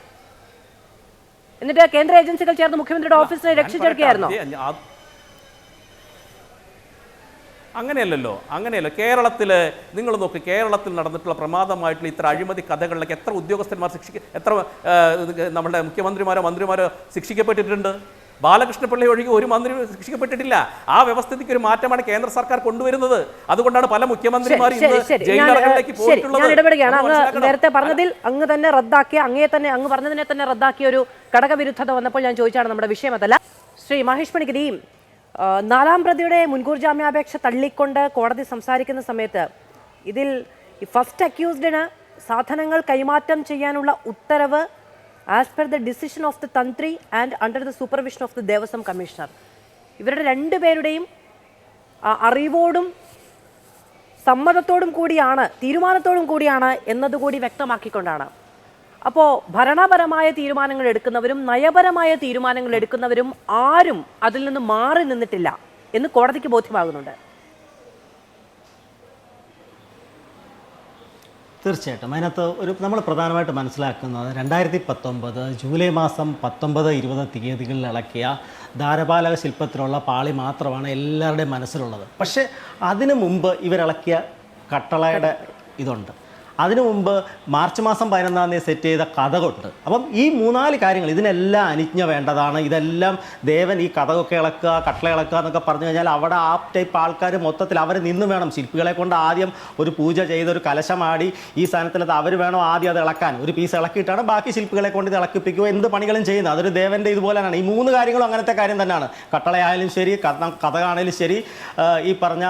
എന്നിട്ട് കേന്ദ്ര ഏജൻസികൾ ചേർന്ന് മുഖ്യമന്ത്രിയുടെ ഓഫീസിനെ രക്ഷിച്ചെടുക്കുകയായിരുന്നോ? അങ്ങനെയല്ലോ. കേരളത്തിൽ നിങ്ങൾ നോക്ക്, കേരളത്തിൽ നടന്നിട്ടുള്ള പ്രമാദമായിട്ടുള്ള ഇത്ര അഴിമതി കഥകളിലേക്ക് എത്ര ഉദ്യോഗസ്ഥന്മാർ എത്ര നമ്മുടെ മുഖ്യമന്ത്രിമാരോ മന്ത്രിമാരോ ശിക്ഷിക്കപ്പെട്ടിട്ടുണ്ട്? ബാലകൃഷ്ണപിള്ളയെ ഒഴികെ ഒരു മന്ത്രി ശിക്ഷിക്കപ്പെട്ടിട്ടില്ല. ആ വ്യവസ്ഥയ്ക്ക് ഒരു മാറ്റമാണ് കേന്ദ്ര സർക്കാർ കൊണ്ടുവരുന്നത്. അതുകൊണ്ടാണ് പല മുഖ്യമന്ത്രിമാരും ഇടപെടുകയാണ്. അങ്ങ് നേരത്തെ പറഞ്ഞതിൽ അങ്ങ് തന്നെ റദ്ദാക്കിയ, അങ്ങ് പറഞ്ഞതിനെ തന്നെ റദ്ദാക്കിയ ഒരു ഘടകവിരുദ്ധത വന്നപ്പോൾ ഞാൻ ചോദിച്ചാണ്. നമ്മുടെ വിഷയം അതല്ല. ശ്രീ മഹേഷ് പണിക്കരി, 4-ാം പ്രതിയുടെ മുൻകൂർ ജാമ്യാപേക്ഷ തള്ളിക്കൊണ്ട് കോടതി സംസാരിക്കുന്ന സമയത്ത് ഇതിൽ ഫസ്റ്റ് അക്യൂസ്ഡിന് സാധനങ്ങൾ കൈമാറ്റം ചെയ്യാനുള്ള ഉത്തരവ് as per the decision of the tantri and under the supervision of the Devaswom commissioner, ഇവരുടെ രണ്ടുപേരുടെയും അറിവോടും സമ്മതത്തോടും കൂടിയാണ്, തീരുമാനത്തോടും കൂടിയാണ് എന്നതുകൂടി വ്യക്തമാക്കിക്കൊണ്ടാണ്. അപ്പോൾ ഭരണപരമായ തീരുമാനങ്ങൾ എടുക്കുന്നവരും നയപരമായ തീരുമാനങ്ങൾ എടുക്കുന്നവരും ആരും അതിൽ നിന്ന് മാറി നിന്നിട്ടില്ല എന്ന് കോടതിക്ക് ബോധ്യമാകുന്നുണ്ട്. തീർച്ചയായിട്ടും അതിനകത്ത് നമ്മൾ പ്രധാനമായിട്ട് മനസ്സിലാക്കുന്നത് 2019 ജൂലൈ മാസം 19-20 തീയതികളിൽ ഇളക്കിയ ദ്വാരപാലക ശില്പത്തിലുള്ള പാളി മാത്രമാണ് എല്ലാവരുടെയും മനസ്സിലുള്ളത്. പക്ഷേ അതിനു മുമ്പ് ഇവരിളക്കിയ കട്ടളയുടെ ഇതുണ്ട്. അതിനു മുമ്പ് മാർച്ച് മാസം 11-ാം തീയതി സെറ്റ് ചെയ്ത കഥകുണ്ട്. അപ്പം ഈ 3-4 കാര്യങ്ങൾ ഇതിനെല്ലാം അനുജ്ഞ വേണ്ടതാണ്. ഇതെല്ലാം ദേവൻ ഈ കഥകൊക്കെ ഇളക്കുക, കട്ടള ഇളക്കുക എന്നൊക്കെ പറഞ്ഞു കഴിഞ്ഞാൽ അവിടെ ആ ടൈപ്പ് ആൾക്കാർ മൊത്തത്തിൽ അവർ നിന്ന് വേണം. ശില്പികളെ കൊണ്ട് ആദ്യം ഒരു പൂജ ചെയ്ത് ഒരു കലശമാടി ഈ സ്ഥാനത്തിലത് അവർ വേണം ആദ്യം അത് ഇളക്കാൻ. ഒരു പീസ് ഇളക്കിയിട്ടാണ് ബാക്കി ശില്പികളെ കൊണ്ട് ഇത് ഇളക്കിപ്പിക്കുക എന്ത് പണികളും ചെയ്യുന്നത്. അതൊരു ദേവൻ്റെ ഇതുപോലെയാണ്. ഈ 3 കാര്യങ്ങളും അങ്ങനത്തെ കാര്യം തന്നെയാണ്. കട്ടളയായാലും ശരി, കഥകാണേലും ശരി, ഈ പറഞ്ഞ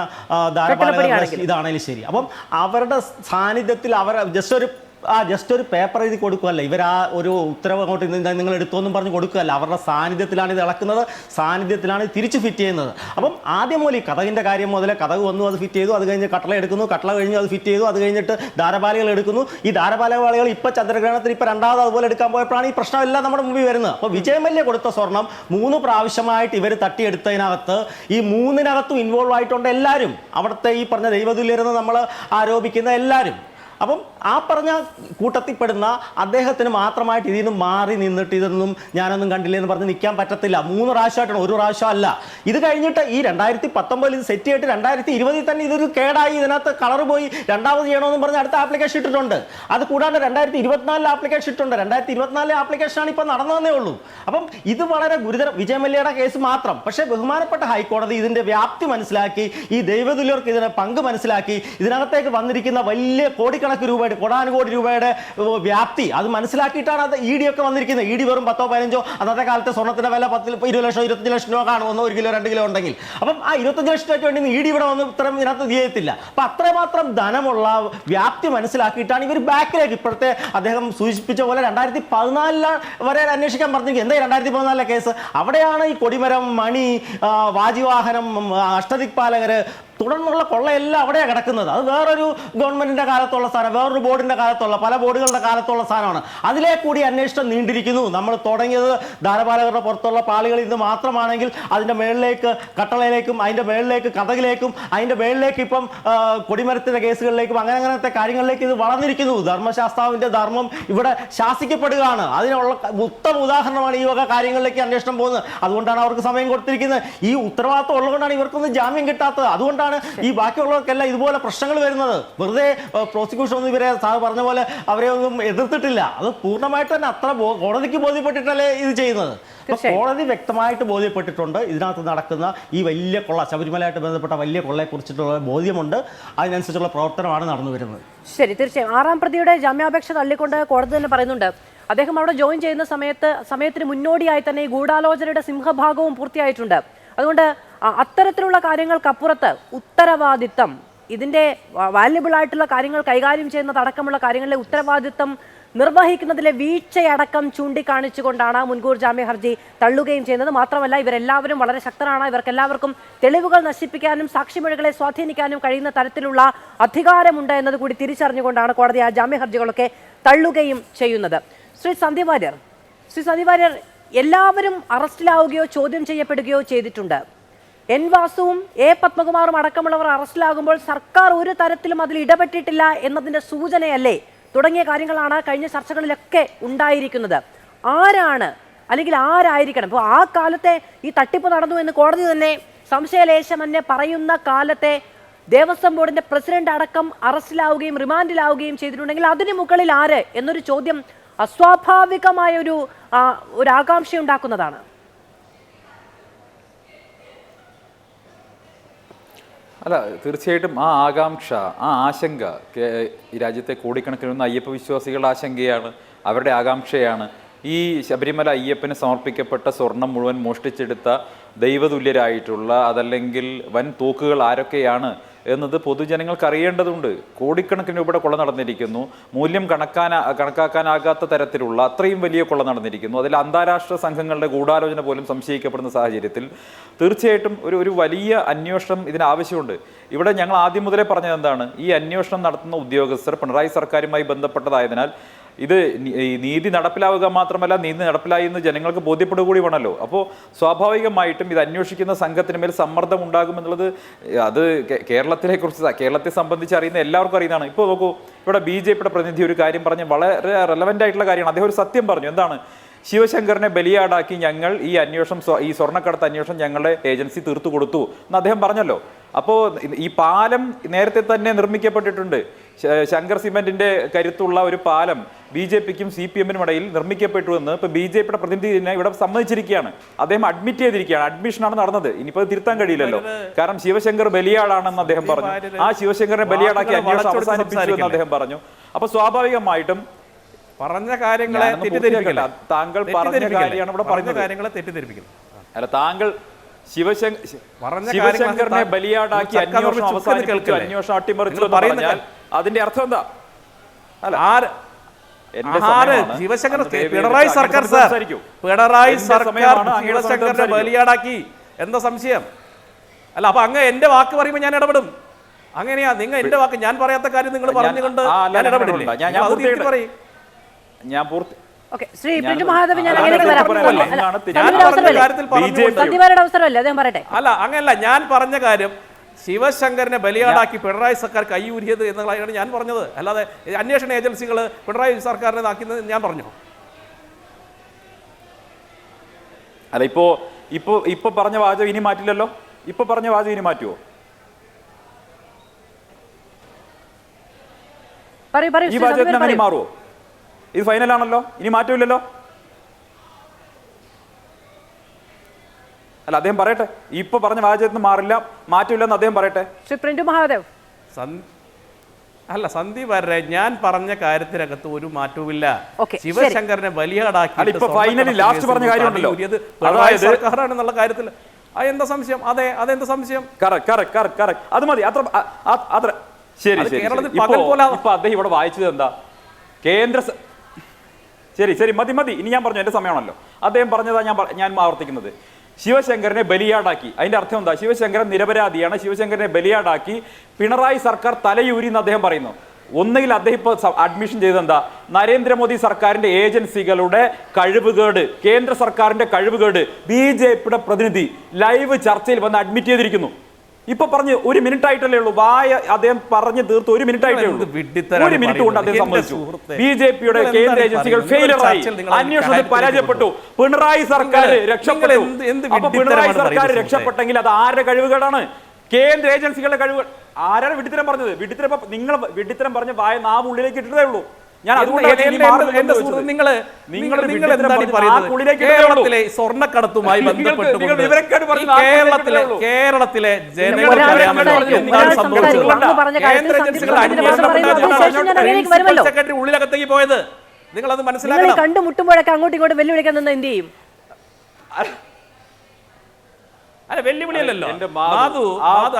ധാരപാലക ഇതാണേലും ശരി. അപ്പം അവരുടെ സാന്നിധ്യത്തിൽ അവർ ജസ്റ്റ് ഒരു പേപ്പർ എഴുതി കൊടുക്കുകയല്ല, ഇവർ ആ ഒരു ഉത്തരവ് അങ്ങോട്ട് നിങ്ങൾ എടുത്തോന്നും പറഞ്ഞ് കൊടുക്കുകയല്ല. അവരുടെ സാന്നിധ്യത്തിലാണ് ഇത് ഇളക്കുന്നത്, സാന്നിധ്യത്തിലാണ് തിരിച്ച് ഫിറ്റ് ചെയ്യുന്നത്. അപ്പം ആദ്യം മുതൽ ഈ കഥകിൻ്റെ കാര്യം മുതൽ കഥക് വന്നു, അത് ഫിറ്റ് ചെയ്തു, അത് കഴിഞ്ഞ് കട്ടള എടുക്കുന്നു, കട്ടള കഴിഞ്ഞ് അത് ഫിറ്റ് ചെയ്തു, അത് കഴിഞ്ഞിട്ട് ധാരപാലകൾ എടുക്കുന്നു. ഈ ധാരപാലകൾ ഇപ്പോൾ ചന്ദ്രഗ്രഹണത്തിൽ ഇപ്പോൾ രണ്ടാമത് അതുപോലെ എടുക്കാൻ പോയപ്പോഴാണ് ഈ പ്രശ്നമെല്ലാം നമ്മുടെ മുമ്പിൽ വരുന്നത്. അപ്പോൾ വിജയമല്യ കൊടുത്ത സ്വർണം 3 പ്രാവശ്യമായിട്ട് ഇവർ തട്ടിയെടുത്തതിനകത്ത് ഈ 3-നകത്തും ഇൻവോൾവ് ആയിട്ടുണ്ട് എല്ലാവരും. അവിടുത്തെ ഈ പറഞ്ഞ ദൈവതുല്യരെന്ന് നമ്മൾ ആരോപിക്കുന്ന എല്ലാവരും. അപ്പം ആ പറഞ്ഞ കൂട്ടത്തിൽപ്പെടുന്ന അദ്ദേഹത്തിന് മാത്രമായിട്ട് ഇതിൽ നിന്ന് മാറി നിന്നിട്ട് ഇതൊന്നും ഞാനൊന്നും കണ്ടില്ല എന്ന് പറഞ്ഞ് നിൽക്കാൻ പറ്റത്തില്ല. 3 പ്രാവശ്യമായിട്ടാണ്, ഒരു പ്രാവശ്യം അല്ല. ഇത് കഴിഞ്ഞിട്ട് ഈ 2019 ഇത് സെറ്റ് ചെയ്തിട്ട് 2020 തന്നെ ഇതൊരു കേടായി, ഇതിനകത്ത് കളർ പോയി, രണ്ടാമത് ചെയ്യണമെന്ന് പറഞ്ഞ് അടുത്ത ആപ്ലിക്കേഷൻ ഇട്ടിട്ടുണ്ട്. അത് കൂടാണ്ട് 2024 ആപ്ലിക്കേഷൻ ഇട്ടിട്ടുണ്ട്. 2024 ആപ്ലിക്കേഷനാണ് ഇപ്പോൾ നടന്നതേ ഉള്ളൂ. അപ്പം ഇത് വളരെ ഗുരുതരം. വിജയമല്യയുടെ കേസ് മാത്രം. പക്ഷേ ബഹുമാനപ്പെട്ട ഹൈക്കോടതി ഇതിൻ്റെ വ്യാപ്തി മനസ്സിലാക്കി, ഈ ദൈവതുല്യർക്ക് ഇതിനെ പങ്ക് മനസ്സിലാക്കി, ഇതിനകത്തേക്ക് വന്നിരിക്കുന്ന വലിയ കോടിക്കണക്കിന് രൂപയുടെ, കോടാനുകോടി രൂപയുടെ വ്യാപ്തി അത് മനസ്സിലാക്കിയിട്ടാണ് അത് ഇ ഡി ഒക്കെ വന്നിരിക്കുന്നത്. ഇ ഡി വെറും 10-15 അന്നത്തെ കാലത്തെ സ്വർണ്ണത്തിന്റെ വില 20 ലക്ഷം 25 ലക്ഷം രൂപ കാണുമെന്ന് 1 കിലോ 2 കിലോ ഉണ്ടെങ്കിൽ. അപ്പം ആ 25 ലക്ഷം രൂപയ്ക്ക് വേണ്ടി ഇ ഡി ഇവിടെ വന്ന് ഇത്രയും ഇതിനകത്ത് ചെയ്യത്തില്ല. അപ്പം അത്രമാത്രം ധനമുള്ള വ്യാപ്തി മനസ്സിലാക്കിയിട്ടാണ് ഇവർ ബാക്കിലേക്ക്, ഇപ്പോഴത്തെ അദ്ദേഹം സൂചിപ്പിച്ച പോലെ 2014 വരെ അന്വേഷിക്കാൻ പറഞ്ഞിരിക്കുന്നത്. എന്താ 2014 കേസ്? അവിടെയാണ് ഈ കൊടിമരം, മണി, വാജിവാഹനം, അഷ്ടദിക്പാലകര് തുടർന്നുള്ള കൊള്ളയെല്ലാം അവിടെയാണ് കിടക്കുന്നത്. അത് വേറൊരു ഗവൺമെന്റിന്റെ കാലത്തുള്ള സാധനം, വേറൊരു ബോർഡിന്റെ കാലത്തുള്ള, പല ബോർഡുകളുടെ കാലത്തുള്ള സാധനമാണ്. അതിലെ കൂടി അന്വേഷണം നീണ്ടിരിക്കുന്നു. നമ്മൾ തുടങ്ങിയത് ധാരപാലകരുടെ പുറത്തുള്ള പാളികളിൽ നിന്ന് മാത്രമാണെങ്കിൽ അതിന്റെ മേളിലേക്ക് കട്ടളയിലേക്കും, അതിന്റെ മേളിലേക്ക് കഥകിലേക്കും, അതിന്റെ മേളിലേക്ക് ഇപ്പം കൊടിമരത്തിന്റെ കേസുകളിലേക്കും അങ്ങനത്തെ കാര്യങ്ങളിലേക്ക് ഇത് വളർന്നിരിക്കുന്നു. ധർമ്മശാസ്താവിന്റെ ധർമ്മം ഇവിടെ ശാസിക്കപ്പെടുകയാണ്. അതിനുള്ള ഉത്തമ ഉദാഹരണമാണ് ഈ വക കാര്യങ്ങളിലേക്ക് അന്വേഷണം പോകുന്നത്. അതുകൊണ്ടാണ് അവർക്ക് സമയം കൊടുത്തിരിക്കുന്നത്. ഈ ഉത്തരവാദിത്വം ഉള്ളതുകൊണ്ടാണ് ഇവർക്കൊന്നും ജാമ്യം കിട്ടാത്തത്. അതുകൊണ്ടാണ് ഈ ബാക്കിയുള്ളവർക്കെല്ലാം ഇതുപോലെ പ്രശ്നങ്ങൾ വരുന്നത്. വെറുതെ പ്രോസിക്യൂഷൻ ഒന്നും ഇവരെ സാർ പറഞ്ഞ പോലെ അവരെ ഒന്നും എതിർത്തിട്ടില്ല. അത് പൂർണ്ണമായിട്ട് തന്നെ അത്ര കോടതിക്ക് ബോധ്യപ്പെട്ടിട്ടല്ലേ ഇത് ചെയ്യുന്നത്. കോടതി വ്യക്തമായിട്ട് ബോധ്യപ്പെട്ടിട്ടുണ്ട് ഇതിനകത്ത് നടക്കുന്ന ഈ വലിയ കൊള്ള, ശബരിമലയായിട്ട് ബന്ധപ്പെട്ട വലിയ കൊള്ളയെ കുറിച്ചിട്ടുള്ള ബോധ്യമുണ്ട്. അതിനനുസരിച്ചുള്ള പ്രവർത്തനമാണ് നടന്നു വരുന്നത്. ശരി, തീർച്ചയായും 6-ാം പ്രതിയുടെ ജാമ്യാപേക്ഷ തള്ളിക്കൊണ്ട് കോടതി തന്നെ പറയുന്നുണ്ട് അദ്ദേഹം അവിടെ ജോയിൻ ചെയ്യുന്ന സമയത്തിന് മുന്നോടിയായി തന്നെ ഈ ഗൂഢാലോചനയുടെ സിംഹഭാഗവും പൂർത്തിയായിട്ടുണ്ട്. അതുകൊണ്ട് അത്തരത്തിലുള്ള കാര്യങ്ങൾക്കപ്പുറത്ത് ഉത്തരവാദിത്തം, ഇതിന്റെ വാല്യബിൾ ആയിട്ടുള്ള കാര്യങ്ങൾ കൈകാര്യം ചെയ്യുന്നതടക്കമുള്ള കാര്യങ്ങളിലെ ഉത്തരവാദിത്തം നിർവഹിക്കുന്നതിലെ വീഴ്ചയടക്കം ചൂണ്ടിക്കാണിച്ചുകൊണ്ടാണ് മുൻകൂർ ജാമ്യ ഹർജി തള്ളുകയും ചെയ്യുന്നത്. മാത്രമല്ല ഇവരെല്ലാവരും വളരെ ശക്തരാണ്. ഇവർക്കെല്ലാവർക്കും തെളിവുകൾ നശിപ്പിക്കാനും സാക്ഷിമൊഴികളെ സ്വാധീനിക്കാനും കഴിയുന്ന തരത്തിലുള്ള അധികാരമുണ്ട് എന്നത് കൂടി തിരിച്ചറിഞ്ഞുകൊണ്ടാണ് കോടതി ആ ജാമ്യ ഹർജികളൊക്കെ തള്ളുകയും ചെയ്യുന്നത്. ശ്രീ സന്ദീപ് വാര്യർ, എല്ലാവരും അറസ്റ്റിലാവുകയോ ചോദ്യം ചെയ്യപ്പെടുകയോ ചെയ്തിട്ടുണ്ട്. എൻ വാസുവും എ പത്മകുമാറും അടക്കമുള്ളവർ അറസ്റ്റിലാകുമ്പോൾ സർക്കാർ ഒരു തരത്തിലും അതിൽ ഇടപെട്ടിട്ടില്ല എന്നതിന്റെ സൂചനയല്ലേ തുടങ്ങിയ കാര്യങ്ങളാണ് കഴിഞ്ഞ ചർച്ചകളിലൊക്കെ ഉണ്ടായിരിക്കുന്നത്. ആരാണ് അല്ലെങ്കിൽ ആരായിരിക്കണം ഇപ്പോൾ ആ കാലത്തെ ഈ തട്ടിപ്പ് നടന്നു എന്ന് കോടതി തന്നെ സംശയലേശമന്യേ പറയുന്ന കാലത്തെ ദേവസ്വം ബോർഡിന്റെ പ്രസിഡന്റ് അടക്കം അറസ്റ്റിലാവുകയും റിമാൻഡിലാവുകയും ചെയ്തിട്ടുണ്ടെങ്കിൽ അതിന് മുകളിൽ ആര് എന്നൊരു ചോദ്യം അസ്വാഭാവികമായ ഒരു ആകാംക്ഷ ഉണ്ടാക്കുന്നതാണ്. അല്ല, തീർച്ചയായിട്ടും ആ ആകാംക്ഷ, ആ ആശങ്ക ഈ രാജ്യത്തെ കോടിക്കണക്കിന് അയ്യപ്പ വിശ്വാസികളുടെ ആശങ്കയാണ്, അവരുടെ ആകാംക്ഷയാണ്. ഈ ശബരിമല അയ്യപ്പന് സമർപ്പിക്കപ്പെട്ട സ്വർണം മുഴുവൻ മോഷ്ടിച്ചെടുത്ത ദൈവതുല്യരായിട്ടുള്ള അതല്ലെങ്കിൽ വൻ തോക്കുകൾ ആരൊക്കെയാണ് എന്നത് പൊതുജനങ്ങൾക്ക് അറിയേണ്ടതുണ്ട്. കോടിക്കണക്കിന് രൂപയുടെ കൊള്ള നടന്നിരിക്കുന്നു. മൂല്യം കണക്കാക്കാനാകാത്ത തരത്തിലുള്ള അത്രയും വലിയ കൊള്ള നടന്നിരിക്കുന്നു. അതിൽ അന്താരാഷ്ട്ര സംഘങ്ങളുടെ ഗൂഢാലോചന പോലും സംശയിക്കപ്പെടുന്ന സാഹചര്യത്തിൽ തീർച്ചയായിട്ടും ഒരു വലിയ അന്വേഷണം ഇതിനാവശ്യമുണ്ട്. ഇവിടെ ഞങ്ങൾ ആദ്യം മുതലേ പറഞ്ഞത് എന്താണ്, ഈ അന്വേഷണം നടത്തുന്ന ഉദ്യോഗസ്ഥർ പിണറായി സർക്കാരുമായി ബന്ധപ്പെട്ടതായതിനാൽ ഇത് നീതി നടപ്പിലാവുക മാത്രമല്ല, നീതി നടപ്പിലായി എന്ന് ജനങ്ങൾക്ക് ബോധ്യപ്പെടുക കൂടി വേണമല്ലോ. അപ്പോൾ സ്വാഭാവികമായിട്ടും ഇത് അന്വേഷിക്കുന്ന സംഘത്തിന് മേൽ സമ്മർദ്ദം ഉണ്ടാകുമെന്നുള്ളത് അത് കേരളത്തെ സംബന്ധിച്ച് അറിയുന്ന എല്ലാവർക്കും അറിയുന്നതാണ്. ഇപ്പോൾ നോക്കൂ, ഇവിടെ BJP പ്രതിനിധി ഒരു കാര്യം പറഞ്ഞ് വളരെ റെലവൻ്റ് ആയിട്ടുള്ള കാര്യമാണ്. അദ്ദേഹം ഒരു സത്യം പറഞ്ഞു. എന്താണ്? ശിവശങ്കറിനെ ബലിയാടാക്കി ഞങ്ങൾ ഈ സ്വർണ്ണക്കടത്ത് അന്വേഷണം ഞങ്ങളുടെ ഏജൻസി തീർത്തു കൊടുത്തു എന്ന് അദ്ദേഹം പറഞ്ഞല്ലോ. അപ്പോൾ ഈ പാലം നേരത്തെ തന്നെ നിർമ്മിക്കപ്പെട്ടിട്ടുണ്ട്. ശങ്കർ സിമെന്റിന്റെ കരുത്തുള്ള ഒരു പാലം BJPക്കും CPMനും ഇടയിൽ നിർമ്മിക്കപ്പെട്ടു എന്ന് ഇപ്പോൾ BJP പ്രതിനിധി ഇവിടെ സമ്മതിച്ചിരിക്കുകയാണ്. അദ്ദേഹം അഡ്മിറ്റ് ചെയ്തിരിക്കുകയാണ്. അഡ്മിഷനാണ് നടന്നത്. ഇനിയിപ്പോൾ തിരുത്താൻ കഴിയില്ലല്ലോ. കാരണം ശിവശങ്കർ ബലിയാടാണെന്ന് അദ്ദേഹം പറഞ്ഞു. ആ ശിവശങ്കറിനെ ബലിയാടാക്കി അന്വേഷണം അവസാനിപ്പിച്ചു എന്ന് അദ്ദേഹം പറഞ്ഞു. അപ്പോൾ സ്വാഭാവികമായിട്ടും പറഞ്ഞ കാര്യങ്ങളെ തെറ്റിദ്ധരിപ്പിക്കില്ല. താങ്കൾ പറഞ്ഞ കാര്യമാണ് ഇവിടെ പറഞ്ഞ കാര്യങ്ങളെ തെറ്റിദ്ധരിപ്പിക്കുന്നു. അല്ല, താങ്കൾ ശിവശങ്കറിനെ ബലിയാടാക്കി അന്വേഷണം അവസാനിപ്പിച്ചു, അന്വേഷണം അട്ടിമറിച്ചു എന്ന് പറഞ്ഞാൽ അതിന്റെ അർത്ഥം എന്താ? അല്ല, പിണറായി സർക്കാർ ശിവശങ്കറിനെ ബലിയാടാക്കി എന്താ സംശയം? അല്ല, അപ്പൊ അങ്ങ് എന്റെ വാക്ക് പറയുമ്പോൾ ഞാൻ ഇടപെടും. അങ്ങനെയാ നിങ്ങൾ എന്റെ വാക്ക്, ഞാൻ പറയാത്ത കാര്യം നിങ്ങൾ പറഞ്ഞുകൊണ്ട് ഞാൻ ഇടപെടില്ല. ഞാൻ പൂർത്തി ശ്രീ പ്രിൻറ്റു മഹാദേവൻ, ഞാൻ അങ്ങനെയൊക്കെ വരാം. അവസരമല്ലേ അദ്ദേഹം പറയട്ടെ. അല്ല, അങ്ങനല്ല, ഞാൻ പറഞ്ഞ കാര്യം ശിവശങ്കറിനെ ബലിയാടാക്കി പിണറായി സർക്കാർ കൈയൂരിയത് എന്നുള്ളതാണ് ഞാൻ പറഞ്ഞത്. അല്ലാതെ അന്വേഷണ ഏജൻസികൾ പിണറായി സർക്കാരിനെ നാക്കുന്നത് ഞാൻ പറഞ്ഞു. അല്ല, ഇപ്പൊ പറഞ്ഞ വാചകം ഇനി മാറ്റില്ലല്ലോ. ഇപ്പൊ പറഞ്ഞ വാചകം ഇനി മാറ്റുമോ? ഈ വാചകത്തിന് അങ്ങനെ മാറുമോ? ഇത് ഫൈനലാണല്ലോ, ഇനി മാറ്റമില്ലല്ലോ. അല്ല, അദ്ദേഹം പറയട്ടെ. ഇപ്പൊ പറഞ്ഞ വാചകത്തിന് മാറില്ല, മാറ്റമില്ലെന്ന് അദ്ദേഹം പറയട്ടെ. ശ്രീ പ്രിൻറ്റു മഹാദേവ്. അല്ല, സന്ദീപ് വാര്യരെ, ഞാൻ പറഞ്ഞ കാര്യത്തിനകത്ത് ഒരു മാറ്റവുമില്ല. ശിവശങ്കറിനെ ബലിയാടാക്കി ലാസ്റ്റ് പറഞ്ഞ കാര്യമുണ്ടല്ലോ, സർക്കാരാണെന്നുള്ള കാര്യത്തിൽ അതെന്താ സംശയം? അതെന്താ സംശയം? അത് മതി, അത്ര ശരി. ഇപ്പൊ അദ്ദേഹം ഇവിടെ വായിച്ചത് എന്താ? ശരി മതി, ഇനി ഞാൻ പറഞ്ഞു, എന്റെ സമയമാണല്ലോ. അദ്ദേഹം പറഞ്ഞതാ ഞാൻ ആവർത്തിക്കുന്നത്. ശിവശങ്കരനെ ബലിയാടാക്കി, അതിന്റെ അർത്ഥം എന്താ? ശിവശങ്കരൻ നിരപരാധിയാണ്, ശിവശങ്കരനെ ബലിയാടാക്കി പിണറായി സർക്കാർ തലയൂരി എന്ന് അദ്ദേഹം പറയുന്നു. ഒന്നുകിൽ അദ്ദേഹം ഇപ്പോൾ അഡ്മിഷൻ ചെയ്തെന്താ? നരേന്ദ്രമോദി സർക്കാരിന്റെ ഏജൻസികളുടെ കഴിവുകേട്, കേന്ദ്ര സർക്കാരിന്റെ കഴിവുകേട് BJP പ്രതിനിധി ലൈവ് ചർച്ചയിൽ വന്ന് അഡ്മിറ്റ് ചെയ്തിരിക്കുന്നു. ഇപ്പൊ പറഞ്ഞ് 1 മിനിറ്റ് ആയിട്ടല്ലേ ഉള്ളൂ. അദ്ദേഹം പറഞ്ഞു തീർത്ത് 1 മിനിറ്റ് ആയിട്ടേ ഉള്ളൂ. 1 മിനിറ്റ് കൊണ്ട് അദ്ദേഹം സമ്മതിച്ചു. BJPയുടെ കേന്ദ്ര ഏജൻസികൾ ഫെയിലറായി, അന്വേഷണത്തിൽ പരാജയപ്പെട്ടു, പിണറായി സർക്കാർ രക്ഷപ്പെട്ടു. അപ്പൊ പിണറായി സർക്കാർ രക്ഷപ്പെട്ടെങ്കിൽ അത് ആരുടെ കഴിവുകേടാണ്? കേന്ദ്ര ഏജൻസികളുടെ കഴിവുകൾ. ആരാണ് വിഡിത്തരം പറഞ്ഞത്? നിങ്ങൾ വിഡിത്തരം പറഞ്ഞ് നാവ് ഉള്ളിലേക്ക് ഇട്ടതേ ഉള്ളൂ. ഞാൻ സ്വർണ്ണക്കടത്തുമായി ബന്ധപ്പെട്ടുകൊണ്ട് കേരളത്തിലെ സെക്രട്ടറി ഉള്ളിലകത്തേക്ക് പോയത് നിങ്ങളത് നിങ്ങൾ ഈ മനസ്സിലാക്കണം. കണ്ടുമുട്ടുമ്പോഴൊക്കെ അങ്ങോട്ടും ഇങ്ങോട്ടും വെല്ലുവിളിക്കാൻ നിന്ന് എന്ത് ചെയ്യും? അല്ല, വെല്ലുവിളിയല്ലോ. എന്റെ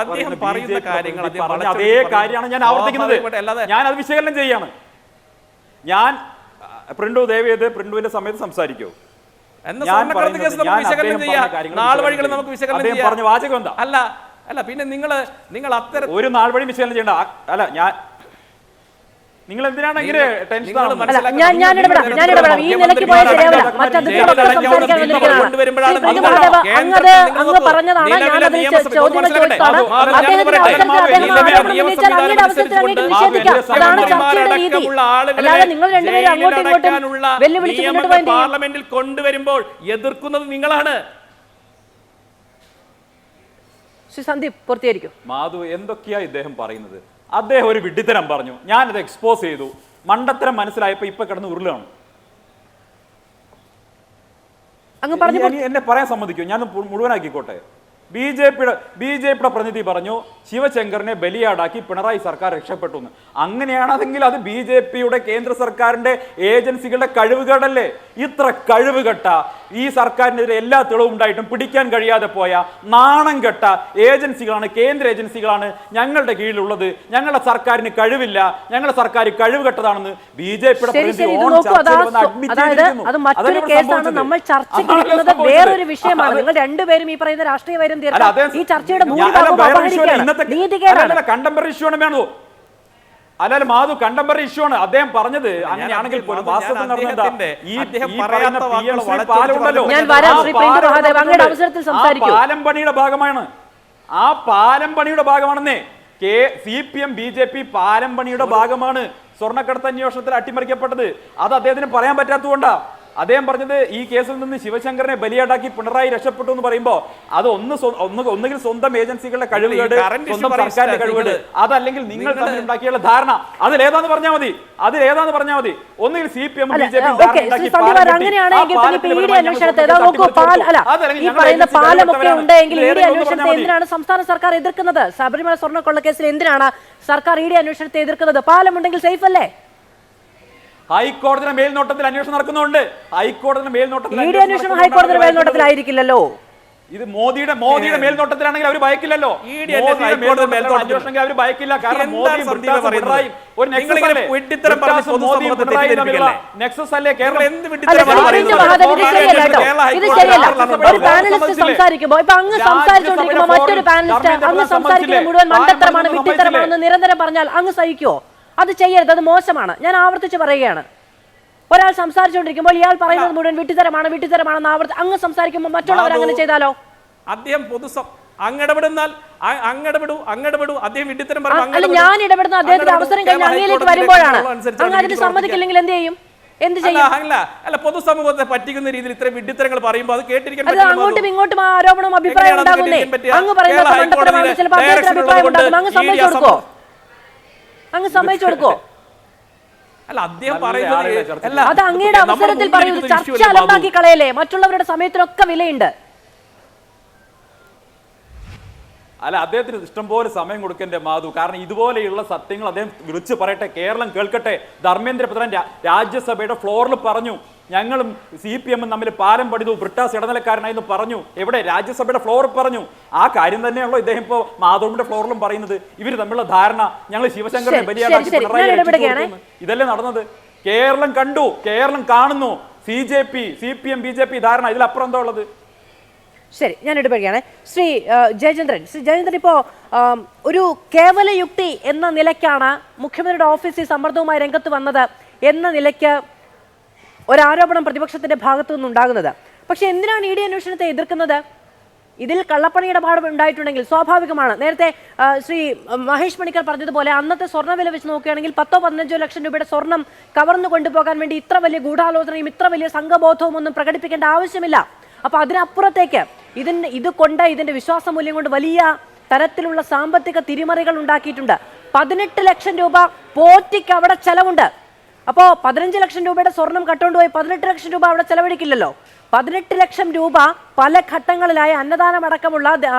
അദ്ദേഹം പറയുന്ന കാര്യങ്ങൾ അതേ കാര്യമാണ് ഞാൻ ആവർത്തിക്കുന്നത്. ഞാൻ അത് വിശകലനം ചെയ്യാണ്. ഞാൻ പ്രിന്റു ദയവേത് പ്രിന്റുവിന്റെ സമയത്ത് സംസാരിക്കൂ. പറഞ്ഞ വാചകം എന്താ? അല്ല പിന്നെ നിങ്ങൾ അത്തരം ഒരു നാൾ വഴി വിശകലനം ചെയ്യണ്ട. അല്ല നിങ്ങൾ എന്തിനാണ് ഇങ്ങനെ ടെൻഷൻ? ഞാൻ ഇടപെടാം. ഈ നിലയ്ക്ക് പോയാൽ ശരിയാവില്ല. സംസാരിക്കാൻ വന്നിരിക്കുന്നതാണ്. അങ്ങ് പറഞ്ഞതാണ്. ഞാനതിൽ ചോദ്യങ്ങൾ ചോദിച്ചതാണ്. അദ്ദേഹത്തിന്റെ അവസരത്തിൽ അങ്ങയുടെ അവസരത്തിൽ അങ്ങേക്ക് നിഷേധിക്കാം. അതാണ് ചർച്ചയുടെ രീതി. അല്ലാതെ നിങ്ങൾ രണ്ടുപേരും അങ്ങോട്ടും ഇങ്ങോട്ടും വെല്ലുവിളിച്ച് മുന്നോട്ട് പോയി പാർലമെന്റിൽ കൊണ്ടുവരുമ്പോൾ എതിർക്കുന്നത് നിങ്ങളാണ്. ശ്രീ സന്ദീപ് പൂർത്തീകരിക്കും. മാധു, എന്തൊക്കെയാ ഇദ്ദേഹം പറയുന്നത്? അദ്ദേഹം ഒരു വിഡ്ഢിത്തരം പറഞ്ഞു, ഞാനത് എക്സ്പോസ് ചെയ്തു. മണ്ടത്തരം മനസ്സിലായപ്പോ ഇപ്പൊ കിടന്ന് ഉരുളാണ്. എന്നെ പറയാൻ സമ്മതിക്കൂ? ഞാൻ മുഴുവനാക്കിക്കോട്ടെ. ബി ജെ പിയുടെ പ്രതിനിധി പറഞ്ഞു ശിവശങ്കറിനെ ബലിയാടാക്കി പിണറായി സർക്കാർ രക്ഷപ്പെട്ടു എന്ന്. അങ്ങനെയാണെങ്കിൽ അത് ബി ജെ പിയുടെ കേന്ദ്ര സർക്കാരിന്റെ ഏജൻസികളുടെ കഴിവുകേടല്ലേ? ഇത്ര കഴിവുകെട്ട ഈ സർക്കാരിനെതിരെ എല്ലാ തെളിവും ഉണ്ടായിട്ടും പിടിക്കാൻ കഴിയാതെ പോയ നാണം കെട്ട ഏജൻസികളാണ്, കേന്ദ്ര ഏജൻസികളാണ് ഞങ്ങളുടെ കീഴിലുള്ളത്. ഞങ്ങളുടെ സർക്കാരിന് കഴിവില്ല, ഞങ്ങളുടെ സർക്കാർ കഴിവുകെട്ടതാണെന്ന് ബി ജെ പിയുടെ വേറൊരു വിഷയമാണ്. നിങ്ങൾ രണ്ടുപേരും ഈ പറയുന്ന രാഷ്ട്രീയ വൈരം തീർക്കാൻ ഈ ചർച്ചയുടെ കണ്ടംപററി ഇഷ്യൂ ആണ് വേണോ? അല്ല മാധു, കണ്ടംപററി ഇഷ്യൂ ആണ് അദ്ദേഹം പറഞ്ഞത്. അങ്ങനെയാണെങ്കിൽ പാലം പണിയുടെ ഭാഗമാണ്. ആ പാലം പണിയുടെ ഭാഗമാണെന്നേ CPM BJP പാലം പണിയുടെ ഭാഗമാണ് സ്വർണ്ണക്കടത്ത് അന്വേഷണത്തിൽ അട്ടിമറിക്കപ്പെട്ടത്. അത് അദ്ദേഹത്തിന് പറയാൻ പറ്റാത്തതുകൊണ്ടാ അദ്ദേഹം പറഞ്ഞത് ഈ കേസിൽ നിന്ന് ശിവശങ്കറിനെ ബലിയാടാക്കി പിണറായി രക്ഷപ്പെട്ടു എന്ന് പറയുമ്പോൾ അത് ഒന്നുകിൽ സ്വന്തം ഏജൻസികളുടെ കഴിവുകേട്, സ്വന്തം സർക്കാരിന്റെ കഴിവുകേട്, അതല്ലെങ്കിൽ നിങ്ങൾ തമ്മിൽ ഉണ്ടാക്കിയുള്ള ധാരണ. അതിലേതാന്ന് പറഞ്ഞാൽ മതി. ഒന്നുകിൽ CPM BJP സംസ്ഥാന സർക്കാർ എതിർക്കുന്നത്? ശബരിമല സ്വർണ്ണക്കൊള്ള കേസിൽ എന്തിനാണ് സർക്കാർ ED അന്വേഷണത്തെ എതിർക്കുന്നത്? പാലമുണ്ടെങ്കിൽ സേഫ് അല്ലേ? ഹൈക്കോടതിയുടെ മേൽനോട്ടത്തിൽ അന്വേഷണം നടക്കുന്നുണ്ട്. ഹൈക്കോടതിയുടെ മേൽനോട്ടത്തിലായിരിക്കില്ലല്ലോ. ഇത് മോദിയുടെ മേൽനോട്ടത്തിലാണെങ്കിൽ അവർ ഭയക്കില്ലല്ലോ. അന്വേഷണമെങ്കിൽ അവർ ഭയക്കില്ല. കാരണം നെക്സസ് അല്ലേ കേരളം. സംസാരിക്കുമ്പോ ഇപ്പൊ അങ്ങ് സംസാരിച്ചുകൊണ്ടിരിക്കുമ്പോ മറ്റൊരു പാനലിസ്റ്റ് അങ്ങ് സംസാരിക്കുന്നത് മുഴുവൻ മണ്ടത്തരമാണ്, വിഡ്ഢിത്തരമാണെന്ന് നിരന്തരം പറഞ്ഞാൽ അങ്ങ് സഹിക്കുവോ? അത് ചെയ്യരുത്, അത് മോശമാണ്. ഞാൻ ആവർത്തിച്ച് പറയുകയാണ്. ഒരാൾ സംസാരിച്ചുകൊണ്ടിരിക്കുമ്പോൾ ഇയാൾ പറയുന്നത് മുഴുവൻ വിഡ്ഢിത്തരമാണെന്ന് അങ്ങ് സംസാരിക്കുമ്പോൾ മറ്റുള്ളവർ അങ്ങനെ ചെയ്താലോ? അദ്ദേഹം ഞാൻ ഇടപെടുന്ന അദ്ദേഹത്തിന്റെ അവസരം കഴിഞ്ഞ് അങ്ങയിലേക്ക് വരുമ്പോഴാണ്. അങ്ങ് അതിന് സമ്മതിക്കില്ലെങ്കിൽ എന്ത് ചെയ്യും? അല്ല, പൊതുസമൂഹത്തെ പറ്റിക്കുന്ന രീതിയിൽ ഇത്ര വിഡ്ഢിത്തരങ്ങൾ പറയുമ്പോൾ അത് കേട്ടിരിക്കാൻ അങ്ങോട്ടും ഇങ്ങോട്ടും ആരോപണം അഭിപ്രായം ഉണ്ടാകുന്നേ. അങ്ങ് പറയുന്നത് ചിലപ്പോൾ അദ്ദേഹത്തിന് അഭിപ്രായം ഉണ്ടാകും. അങ്ങ് സമ്മതിച്ചു കൊടുക്കോ? അല്ല, അദ്ദേഹം പറയുന്നത് അത് അങ്ങയുടെ അവസരത്തിൽ പറയുന്നത് ചർച്ച അലമ്പാക്കി കളയല്ലേ? മറ്റുള്ളവരുടെ സമയത്തിനൊക്കെ വിലയുണ്ട്. അല്ല, അദ്ദേഹത്തിന് ഇഷ്ടംപോലെ സമയം കൊടുക്കേണ്ട മാധു. കാരണം ഇതുപോലെയുള്ള സത്യങ്ങൾ അദ്ദേഹം വിളിച്ചു പറയട്ടെ, കേരളം കേൾക്കട്ടെ. ധർമ്മേന്ദ്ര പ്രധാൻ രാജ്യസഭയുടെ ഫ്ലോറിൽ പറഞ്ഞു ഞങ്ങളും CPM തമ്മിൽ പാലം പണിതു, ബ്രിട്ടാസ് ഇടനിലക്കാരനായി പറഞ്ഞു. എവിടെ? രാജ്യസഭയുടെ ഫ്ലോറിൽ പറഞ്ഞു. ആ കാര്യം തന്നെയാണല്ലോ ഇദ്ദേഹം ഇപ്പോൾ മാധവിന്റെ ഫ്ലോറിലും പറയുന്നത്. ഇവർ തമ്മിലുള്ള ധാരണ ഞങ്ങൾ ശിവശങ്കറിനെ ബലിയാടാക്കി ഇതല്ലേ നടന്നത്. കേരളം കണ്ടു, കേരളം കാണുന്നു. CPM BJP ധാരണ, ഇതിലപ്പുറം എന്താ ഉള്ളത്? ശരി, ഞാൻ ഇടപെടുകയാണ്. ശ്രീ ജയചന്ദ്രൻ, ഇപ്പോൾ ഒരു കേവല യുക്തി എന്ന നിലയ്ക്കാണ് മുഖ്യമന്ത്രിയുടെ ഓഫീസിൽ സമ്മർദ്ദവുമായി രംഗത്ത് വന്നത് എന്ന നിലയ്ക്ക് ഒരാരോപണം പ്രതിപക്ഷത്തിന്റെ ഭാഗത്തു നിന്നുണ്ടാകുന്നത്. പക്ഷെ എന്തിനാണ് ED അന്വേഷണത്തെ എതിർക്കുന്നത്? ഇതിൽ കള്ളപ്പണിയുടെ ഭാഗം ഉണ്ടായിട്ടുണ്ടെങ്കിൽ സ്വാഭാവികമാണ്. നേരത്തെ ശ്രീ മഹേഷ് പണിക്കർ പറഞ്ഞതുപോലെ അന്നത്തെ സ്വർണ്ണവില വെച്ച് നോക്കുകയാണെങ്കിൽ 10-15 ലക്ഷം രൂപയുടെ സ്വർണം കവർന്നു കൊണ്ടുപോകാൻ വേണ്ടി ഇത്ര വലിയ ഗൂഢാലോചനയും ഇത്ര വലിയ സംഘബോധവും ഒന്നും പ്രകടിപ്പിക്കേണ്ട ആവശ്യമില്ല. അപ്പൊ അതിനപ്പുറത്തേക്ക് ഇതിന്റെ വിശ്വാസമൂല്യം കൊണ്ട് വലിയ തരത്തിലുള്ള സാമ്പത്തിക തിരിമറികൾ ഉണ്ടാക്കിയിട്ടുണ്ട്. 18 ലക്ഷം രൂപ പോറ്റിക്ക് അവിടെ ചെലവുണ്ട്. അപ്പോൾ 15 ലക്ഷം രൂപയുടെ സ്വർണം കട്ടുകൊണ്ടുപോയി 18 ലക്ഷം രൂപ അവിടെ ചെലവഴിക്കില്ലല്ലോ. 18 ലക്ഷം രൂപ പല ഘട്ടങ്ങളിലായി അന്നദാനം അടക്കമുള്ള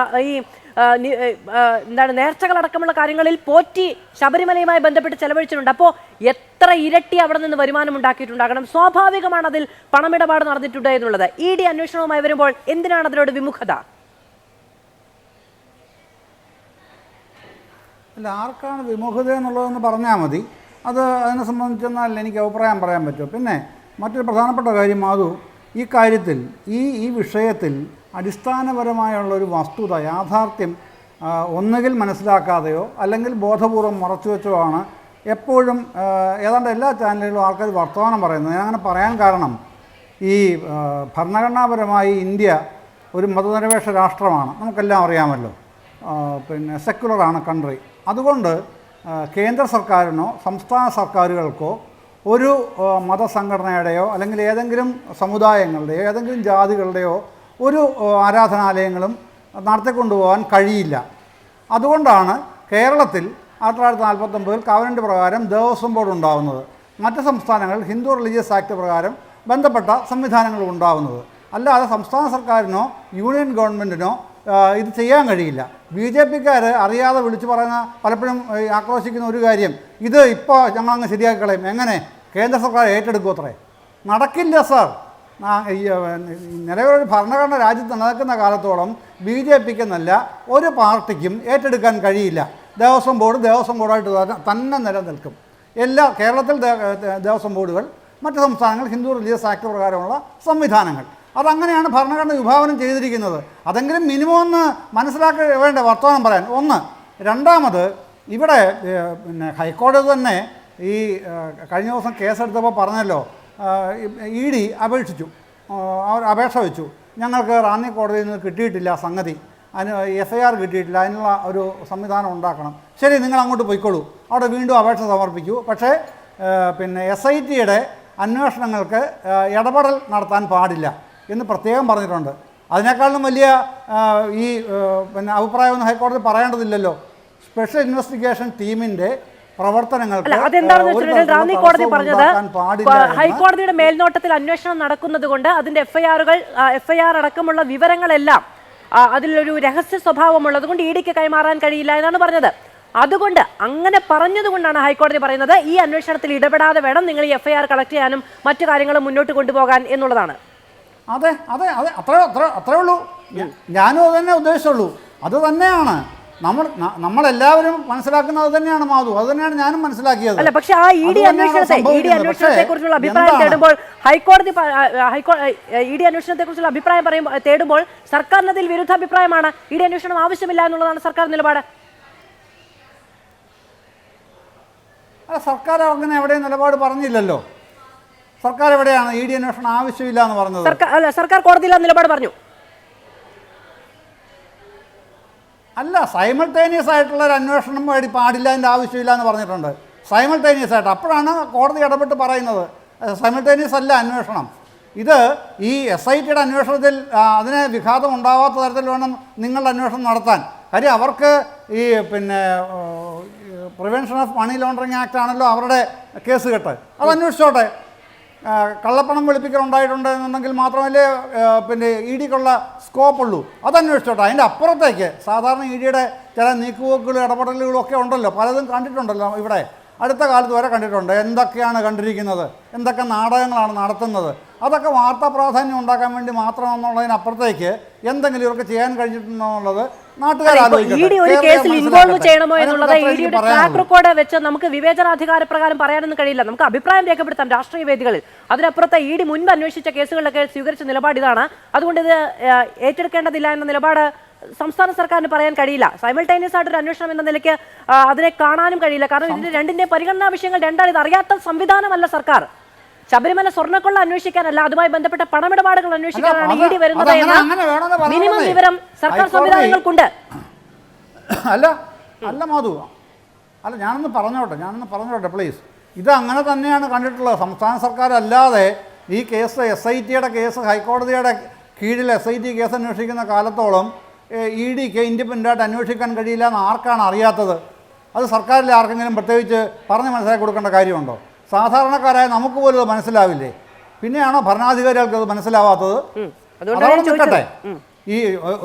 ഈ എന്താണ് നേർച്ചകളടക്കമുള്ള കാര്യങ്ങളിൽ പോറ്റി ശബരിമലയുമായി ബന്ധപ്പെട്ട് ചെലവഴിച്ചിട്ടുണ്ട്. അപ്പോൾ എത്ര ഇരട്ടി അവിടെ നിന്ന് വരുമാനം ഉണ്ടാക്കിയിട്ടുണ്ടാകണം? സ്വാഭാവികമാണ് അതിൽ പണമിടപാട് നടന്നിട്ടുണ്ട് എന്നുള്ളത്. ED അന്വേഷണവുമായി വരുമ്പോൾ എന്തിനാണ് അതിനോട് വിമുഖത? അല്ല, ആർക്കാണ് വിമുഖത എന്നുള്ളതെന്ന് പറഞ്ഞാൽ മതി. അതിനെ സംബന്ധിച്ചെന്നാൽ എനിക്ക് അഭിപ്രായം പറയാൻ പറ്റും. പിന്നെ മറ്റൊരു പ്രധാനപ്പെട്ട കാര്യം ഈ കാര്യത്തിൽ ഈ വിഷയത്തിൽ അടിസ്ഥാനപരമായുള്ളൊരു വസ്തുത, യാഥാർത്ഥ്യം ഒന്നുകിൽ മനസ്സിലാക്കാതെയോ അല്ലെങ്കിൽ ബോധപൂർവം മറച്ചുവെച്ചോ ആണ് എപ്പോഴും ഏതാണ്ട് എല്ലാ ചാനലുകളിലും ആൾക്കാർ വർത്തമാനം പറയുന്നത്. ഞാൻ അങ്ങനെ പറയാൻ കാരണം ഈ ഭരണഘടനാപരമായി ഇന്ത്യ ഒരു മതനിരപേക്ഷ രാഷ്ട്രമാണ്, നമുക്കെല്ലാം അറിയാമല്ലോ. പിന്നെ സെക്കുലറാണ് കൺട്രി. അതുകൊണ്ട് കേന്ദ്ര സർക്കാരിനോ സംസ്ഥാന സർക്കാരുകൾക്കോ ഒരു മതസംഘടനയുടെയോ അല്ലെങ്കിൽ ഏതെങ്കിലും സമുദായങ്ങളുടെയോ ഏതെങ്കിലും ജാതികളുടെയോ ഒരു ആരാധനാലയങ്ങളും നടത്തിക്കൊണ്ടുപോകാൻ കഴിയില്ല. അതുകൊണ്ടാണ് കേരളത്തിൽ 1949 കവനൻ്റ് പ്രകാരം ദേവസ്വം ബോർഡ് ഉണ്ടാകുന്നത്. മറ്റ് സംസ്ഥാനങ്ങളിൽ ഹിന്ദു റിലീജിയസ് ആക്ട് പ്രകാരം ബന്ധപ്പെട്ട സംവിധാനങ്ങൾ ഉണ്ടാകുന്നത്. അല്ലാതെ സംസ്ഥാന സർക്കാരിനോ യൂണിയൻ ഗവൺമെൻറ്റിനോ ഇത് ചെയ്യാൻ കഴിയില്ല. BJPക്കാർ അറിയാതെ വിളിച്ചു പറയുന്ന, പലപ്പോഴും ആക്രോശിക്കുന്ന ഒരു കാര്യം, ഇത് ഇപ്പോൾ ഞങ്ങളങ്ങ് ശരിയാക്കി കളയും. എങ്ങനെ? കേന്ദ്ര സർക്കാർ ഏറ്റെടുക്കും? അത്രേ നടക്കില്ല സാർ. നിലവിലൊരു ഭരണഘടന രാജ്യത്ത് നിലനിൽക്കുന്ന കാലത്തോളം BJPക്ക് എന്നല്ല ഒരു പാർട്ടിക്കും ഏറ്റെടുക്കാൻ കഴിയില്ല. ദേവസ്വം ബോർഡായിട്ട് തന്നെ നിലനിൽക്കും. കേരളത്തിൽ ദേവസ്വം ബോർഡുകൾ, മറ്റ് സംസ്ഥാനങ്ങൾ ഹിന്ദു റിലീജിയസ് ആക്ട് പ്രകാരമുള്ള സംവിധാനങ്ങൾ, അതങ്ങനെയാണ് ഭരണഘടന വിഭാവനം ചെയ്തിരിക്കുന്നത്. അതെങ്കിലും മിനിമം ഒന്ന് മനസ്സിലാക്കി വേണ്ട വർത്തമാനം പറയാൻ. ഒന്ന്. രണ്ടാമത്, ഇവിടെ ഹൈക്കോടതി തന്നെ ഈ കഴിഞ്ഞ ദിവസം കേസെടുത്തപ്പോൾ പറഞ്ഞല്ലോ, ED അപേക്ഷിച്ചു, അവർ അപേക്ഷ വെച്ചു, ഞങ്ങൾക്ക് റാന്നി കോടതിയിൽ നിന്ന് കിട്ടിയിട്ടില്ല സംഗതി, അതിന് FIR കിട്ടിയിട്ടില്ല, അതിനുള്ള ഒരു സംവിധാനം ഉണ്ടാക്കണം. ശരി, നിങ്ങൾ അങ്ങോട്ട് പോയിക്കോളൂ, അവിടെ വീണ്ടും അപേക്ഷ സമർപ്പിക്കൂ. പക്ഷേ SITയുടെ അന്വേഷണങ്ങൾക്ക് ഇടപെടൽ നടത്താൻ പാടില്ല എന്ന് പ്രത്യേകം പറഞ്ഞിട്ടുണ്ട്. അതിനേക്കാളും വലിയ അഭിപ്രായമൊന്നും ഹൈക്കോടതി പറയേണ്ടതില്ലല്ലോ. സ്പെഷ്യൽ ഇൻവെസ്റ്റിഗേഷൻ ടീമിൻ്റെ പ്രവർത്തനങ്ങൾക്ക് അതെന്താണെന്ന് വെച്ചിട്ടുണ്ടെങ്കിൽ റാന്നി കോടതി പറഞ്ഞത് ഹൈക്കോടതിയുടെ മേൽനോട്ടത്തിൽ അന്വേഷണം നടക്കുന്നത് കൊണ്ട് അതിന്റെ FIR അടക്കമുള്ള വിവരങ്ങളെല്ലാം അതിലൊരു രഹസ്യ സ്വഭാവമുള്ളത് കൊണ്ട് EDക്ക് കൈമാറാൻ കഴിയില്ല എന്നാണ് പറഞ്ഞത്. അതുകൊണ്ട് അങ്ങനെ പറഞ്ഞതുകൊണ്ടാണ് ഹൈക്കോടതി പറയുന്നത് ഈ അന്വേഷണത്തിൽ ഇടപെടാതെ വേണം നിങ്ങൾ ഈ FIR കളക്ട് ചെയ്യാനും മറ്റു കാര്യങ്ങളും മുന്നോട്ട് കൊണ്ടുപോകാൻ എന്നുള്ളതാണ്. അതെ അതെ അതെ, അത്രേ ഉള്ളൂ. ഞാനും അത് തന്നെ ഉദ്ദേശിച്ചുള്ളൂ. അത് തന്നെയാണ് നമ്മളെല്ലാവരും മനസ്സിലാക്കുന്നത് തന്നെയാണ് മാധു, അത് തന്നെയാണ് ഞാനും മനസ്സിലാക്കിയത്. അല്ല, പക്ഷെ ആ ED അന്വേഷണത്തെ കുറിച്ചുള്ള അഭിപ്രായം തേടുമ്പോൾ ഹൈക്കോടതി ED അന്വേഷണത്തെ കുറിച്ചുള്ള അഭിപ്രായം തേടുമ്പോൾ സർക്കാരിന് അതിൽ വിരുദ്ധാഭിപ്രായമാണ്. ED അന്വേഷണം ആവശ്യമില്ല എന്നുള്ളതാണ് സർക്കാർ നിലപാട്. സർക്കാർ അങ്ങനെ എവിടെയും നിലപാട് പറഞ്ഞില്ലല്ലോ. സർക്കാർ എവിടെയാണ് ED അന്വേഷണം ആവശ്യമില്ല എന്ന് പറഞ്ഞത്? സർക്കാർ കോടതിയിൽ നിലപാട് പറഞ്ഞു. അല്ല, സൈമൾട്ടേനിയസ് ആയിട്ടുള്ള ഒരു അന്വേഷണം വേണ്ടി പാടില്ല, അതിൻ്റെ ആവശ്യമില്ല എന്ന് പറഞ്ഞിട്ടുണ്ട്. സൈമൾട്ടേനിയസ് ആയിട്ട്, അപ്പോഴാണ് കോടതി ഇടപെട്ട് പറയുന്നത് സൈമൾട്ടേനിയസ് അല്ല അന്വേഷണം. ഇത് ഈ SITയുടെ അന്വേഷണത്തിൽ അതിന് വിഘാതം ഉണ്ടാവാത്ത തരത്തിൽ വേണം നിങ്ങളുടെ അന്വേഷണം നടത്താൻ. കാര്യം അവർക്ക് ഈ prevention of money laundering act ആണല്ലോ അവരുടെ കേസ് കെട്ട്. അത് അന്വേഷിച്ചോട്ടെ. കള്ളപ്പണം വെളുപ്പിക്കലുണ്ടായിട്ടുണ്ട് എന്നുണ്ടെങ്കിൽ മാത്രമല്ലേ EDക്കുള്ള സ്കോപ്പുള്ളൂ. അതന്വേഷിച്ചോട്ടെ. അതിൻ്റെ അപ്പുറത്തേക്ക് സാധാരണ EDയുടെ ചില നീക്കുപോക്കുകളും ഇടപെടലുകളും ഒക്കെ ഉണ്ടല്ലോ, പലതും കണ്ടിട്ടുണ്ടല്ലോ. ഇവിടെ അടുത്ത കാലത്ത് വരെ കണ്ടിട്ടുണ്ട്. എന്തൊക്കെയാണ് കണ്ടിരിക്കുന്നത്, എന്തൊക്കെ നാടകങ്ങളാണ് നടത്തുന്നത്. അതൊക്കെ വാർത്താ പ്രാധാന്യം ഉണ്ടാക്കാൻ വേണ്ടി മാത്രം എന്നുള്ളതിനപ്പുറത്തേക്ക് എന്തെങ്കിലും ഇവർക്ക് ചെയ്യാൻ കഴിഞ്ഞിട്ടുണ്ടോ എന്നുള്ളത് നാട്ടുകാർ ED ഒരു കേസിൽ ഇൻവോൾവ് ചെയ്യണമോ എന്നുള്ളത് EDയുടെ ട്രാക്ക് റെക്കോർഡ് വെച്ച് നമുക്ക് വിവേചനാധികാര പ്രകാരം പറയാനൊന്നും കഴിയില്ല. നമുക്ക് അഭിപ്രായം രേഖപ്പെടുത്താം രാഷ്ട്രീയ വേദികളിൽ. അതിനപ്പുറത്ത് ED മുൻപ് അന്വേഷിച്ച കേസുകളിലൊക്കെ സ്വീകരിച്ച നിലപാട് ഇതാണ്. അതുകൊണ്ട് ഇത് ഏറ്റെടുക്കേണ്ടതില്ല എന്ന നിലപാട് സംസ്ഥാന സർക്കാരിന് പറയാൻ കഴിയില്ല. സൈമൾട്ടേനിയസ് ആയിട്ടൊരു അന്വേഷണം എന്ന നിലയ്ക്ക് അതിനെ കാണാനും കഴിയില്ല. കാരണം ഇതിന്റെ രണ്ടിന്റെ പരിഗണനാ വിഷയങ്ങൾ രണ്ടാണ്. ഇത് അറിയാത്ത സംവിധാനമല്ല സർക്കാർ. ശബരിമല സ്വർണ്ണക്കൊള്ള അന്വേഷിക്കാനല്ല, അതുമായി ബന്ധപ്പെട്ട പണമിടപാടുകൾ അന്വേഷിക്കാനാണ് ED വരുന്നത് എന്ന മിനിമം വിവരം സർക്കാർ സംവിധാനങ്ങൾക്കുണ്ട്. അല്ല മാധു, അല്ല ഞാനൊന്ന് പറഞ്ഞോട്ടെ പ്ലീസ്. ഇത് അങ്ങനെ തന്നെയാണ് കണ്ടിട്ടുള്ളത്. സംസ്ഥാന സർക്കാർ അല്ലാതെ ഈ കേസ് SITയുടെ കേസ് ഹൈക്കോടതിയുടെ കീഴിൽ SIT കേസ് അന്വേഷിക്കുന്ന കാലത്തോളം EDക്ക് ഇൻഡിപെൻഡൻ്റായിട്ട് അന്വേഷിക്കാൻ കഴിയില്ല എന്ന് ആർക്കാണ് അറിയാത്തത്? അത് സർക്കാരിലെ ആർക്കെങ്കിലും പ്രത്യേകിച്ച് പറഞ്ഞ് മനസ്സിലാക്കി കൊടുക്കേണ്ട കാര്യമുണ്ടോ? സാധാരണക്കാരായ നമുക്ക് പോലും അത് മനസ്സിലാവില്ലേ? പിന്നെയാണോ ഭരണാധികാരികൾക്ക് അത് മനസ്സിലാവാത്തത്? അതവിടെ നിൽക്കട്ടെ. ഈ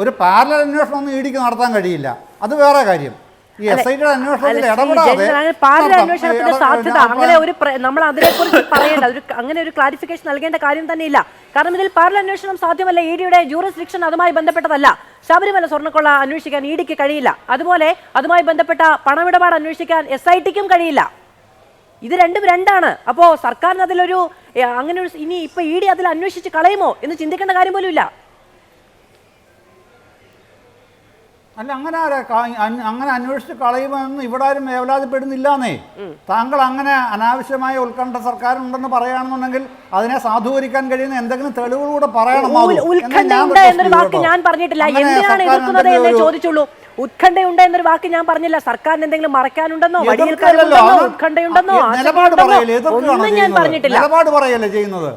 ഒരു പാരലൽ അന്വേഷണം ഒന്നും ഇ ഡിക്ക് നടത്താൻ കഴിയില്ല. അത് വേറെ കാര്യം. ഈ എസ് ഐ ടിയുടെ അന്വേഷണത്തിൽ പാരലൽ അന്വേഷണത്തിന്റെ സാധ്യത അങ്ങനെ ഒരു നമ്മൾ അതിനെക്കുറിച്ച് പറയേണ്ട അങ്ങനെ ഒരു ക്ലാരിഫിക്കേഷൻ നൽകേണ്ട കാര്യം തന്നെയില്ല. കാരണം ഇതിൽ പാരലൽ അന്വേഷണം സാധ്യമല്ല. ഇ ഡിയുടെ ജൂറിസ്ഡിക്ഷൻ അതുമായി ബന്ധപ്പെട്ടതല്ല. ശബരിമല സ്വർണ്ണക്കൊള്ള അന്വേഷിക്കാൻ ഇ ഡിക്ക് കഴിയില്ല. അതുപോലെ അതുമായി ബന്ധപ്പെട്ട പണമിടപാട് അന്വേഷിക്കാൻ SIT-ക്കും കഴിയില്ല. ഇത് രണ്ടും രണ്ടാണ്. അപ്പോൾ സർക്കാരിന് അതിലൊരു അങ്ങനെ ഒരു ഇനി ഇപ്പൊ ഇ ഡി അതിൽ അന്വേഷിച്ച് കളയുമോ എന്ന് ചിന്തിക്കേണ്ട കാര്യം പോലും ഇല്ല. അല്ല, അങ്ങനെ അന്വേഷിച്ച് കളയുമെന്ന് ഇവിടെ ആരും വേവലാതിപ്പെടുന്നില്ലാന്നേ. താങ്കൾ അങ്ങനെ അനാവശ്യമായ ഉത്കണ്ഠ സർക്കാരുണ്ടെന്ന് പറയുകയാണെന്നുണ്ടെങ്കിൽ അതിനെ സാധൂകരിക്കാൻ കഴിയുന്ന എന്തെങ്കിലും തെളിവുകളൂടെ പറയണം. ഉത്കണ്ഠയുണ്ട് എന്നൊരു വാക്ക് ഞാൻ പറഞ്ഞിട്ടില്ല. എന്തിനാണ് എതിർക്കുന്നത് എന്നേ ചോദിച്ചുള്ളൂ. ഉത്കണ്ഠയുണ്ട് എന്നൊരു വാക്ക് ഞാൻ പറഞ്ഞില്ല. സർക്കാരിന് എന്തെങ്കിലും മറയ്ക്കാനുണ്ടെന്നോ വഴിയിൽക്കാരുണ്ടെന്നോ ഉത്കണ്ഠയുണ്ടെന്നോ ഒന്നും ഞാൻ പറഞ്ഞിട്ടില്ല. നിലപാട് പറയല്ലേ ചെയ്യുന്നത്.